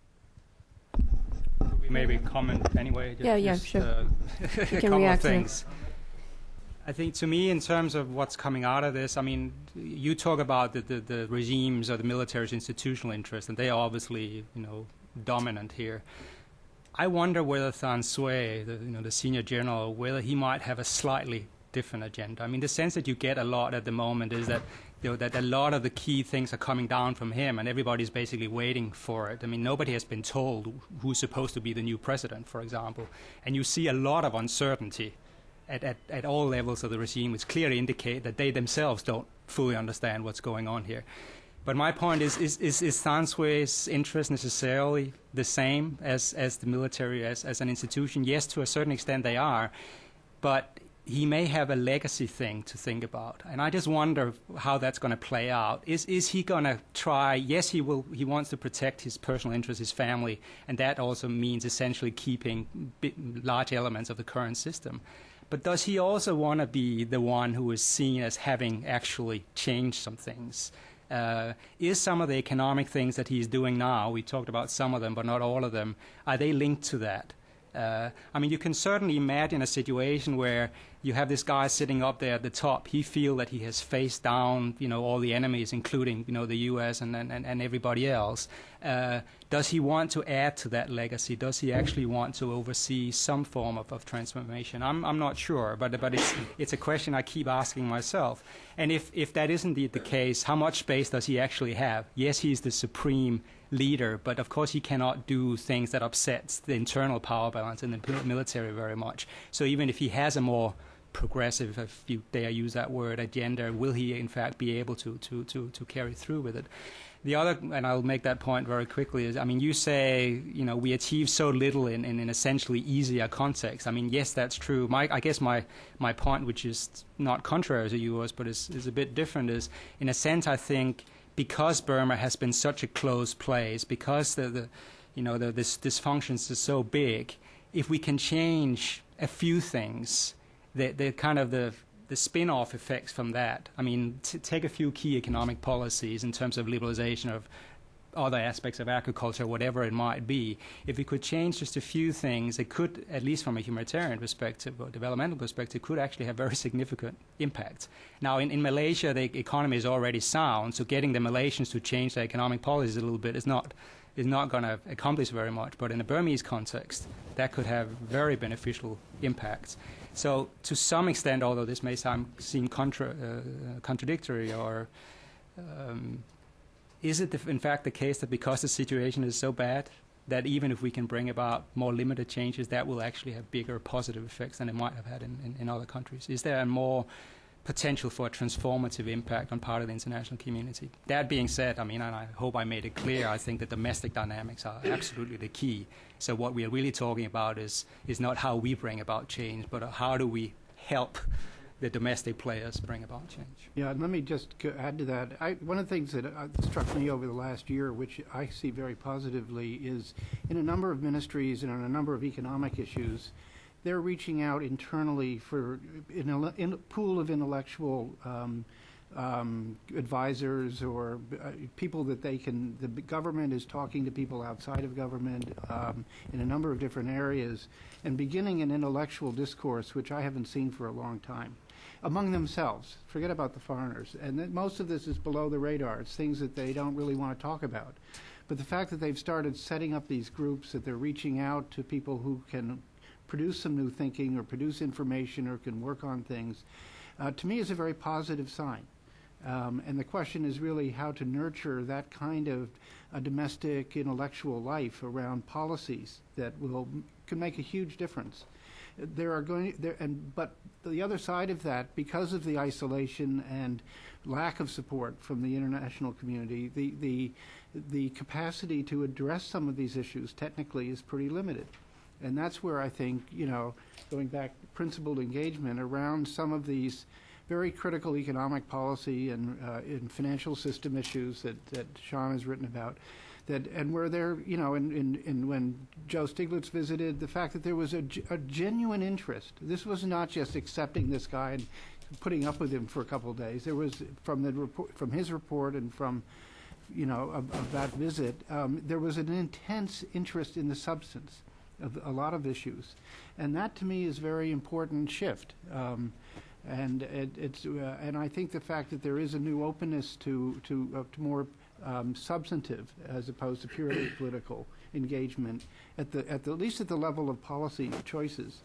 We maybe comment anyway. Sure. A couple of things. I think to me, in terms of what's coming out of this, I mean, you talk about the regimes or the military's institutional interest, and they are obviously, dominant here. I wonder whether Than Sui, the senior general, whether he might have a slightly different agenda. I mean, the sense that you get a lot at the moment is that that a lot of the key things are coming down from him, and everybody's basically waiting for it. I mean, nobody has been told who's supposed to be the new president, for example. And you see a lot of uncertainty at all levels of the regime, which clearly indicate that they themselves don't fully understand what's going on here. But my point is Than Sui's interest necessarily the same as the military, as an institution? Yes, to a certain extent they are, but he may have a legacy thing to think about, and I just wonder how that's going to play out. Is he going to try? Yes, he will. He wants to protect his personal interests, his family, and that also means essentially keeping large elements of the current system. But does he also want to be the one who is seen as having actually changed some things? Is some of the economic things that he's doing now, we talked about some of them, but not all of them, are they linked to that? I mean, you can certainly imagine a situation where you have this guy sitting up there at the top. He feels that he has faced down, all the enemies, including, the U.S. and everybody else. Does he want to add to that legacy? Does he actually want to oversee some form of transformation? I'm not sure, but it's a question I keep asking myself. And if that is indeed the case, how much space does he actually have? Yes, he's the supreme leader, but of course he cannot do things that upsets the internal power balance in the military very much. So even if he has a more progressive, if you dare use that word, agenda, will he in fact be able to carry through with it? The other, and I'll make that point very quickly, is, I mean, you say, we achieve so little in an essentially easier context. I mean, yes, that's true. I guess my point, which is not contrary to yours, but is a bit different, is, in a sense, I think, because Burma has been such a closed place, because this dysfunctions is so big, if we can change a few things, the kind of the spin-off effects from that. I mean, take a few key economic policies in terms of liberalization of other aspects of agriculture, whatever it might be. If we could change just a few things, it could, at least from a humanitarian perspective or developmental perspective, could actually have very significant impact. Now, in Malaysia, the economy is already sound, so getting the Malaysians to change their economic policies a little bit is not going to accomplish very much. But in a Burmese context, that could have very beneficial impacts. So to some extent, although this may seem contradictory, or is it in fact the case that because the situation is so bad, that even if we can bring about more limited changes, that will actually have bigger positive effects than it might have had in other countries? Is there a more potential for a transformative impact on part of the international community? That being said, I mean, and I hope I made it clear, I think that domestic dynamics are absolutely the key. So what we are really talking about is not how we bring about change, but how do we help the domestic players bring about change. Yeah, and let me just add to that. One of the things that struck me over the last year, which I see very positively, is in a number of ministries and on a number of economic issues, they're reaching out internally for in a pool of intellectual advisors or people that the government is talking to people outside of government in a number of different areas and beginning an intellectual discourse, which I haven't seen for a long time, among themselves. Forget about the foreigners. And that most of this is below the radar. It's things that they don't really want to talk about. But the fact that they've started setting up these groups, that they're reaching out to people who can produce some new thinking or produce information or can work on things, to me is a very positive sign. And the question is really how to nurture that kind of a domestic intellectual life around policies that can make a huge difference. But the other side of that, because of the isolation and lack of support from the international community, the capacity to address some of these issues technically is pretty limited. And that's where I think, going back to principled engagement around some of these very critical economic policy and in financial system issues that Sean has written about, and where there, when Joe Stiglitz visited, the fact that there was a genuine interest. This was not just accepting this guy and putting up with him for a couple of days. There was, from his report and from, of that visit, there was an intense interest in the substance of a lot of issues, and that to me is a very important shift. And I think the fact that there is a new openness to more substantive as opposed to purely political engagement at least at the level of policy choices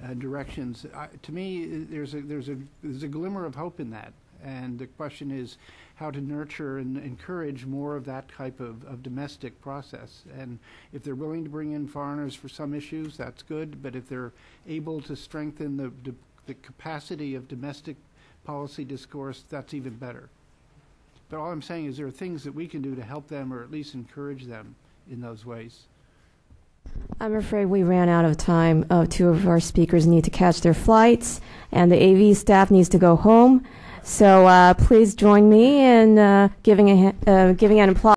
and directions. To me, there's a glimmer of hope in that. And the question is how to nurture and encourage more of that type of domestic process. And if they're willing to bring in foreigners for some issues, that's good. But if they're able to strengthen the capacity of domestic policy discourse, that's even better. But all I'm saying is there are things that we can do to help them or at least encourage them in those ways. I'm afraid we ran out of time. Two of our speakers need to catch their flights, and the AV staff needs to go home. So please join me in giving an applause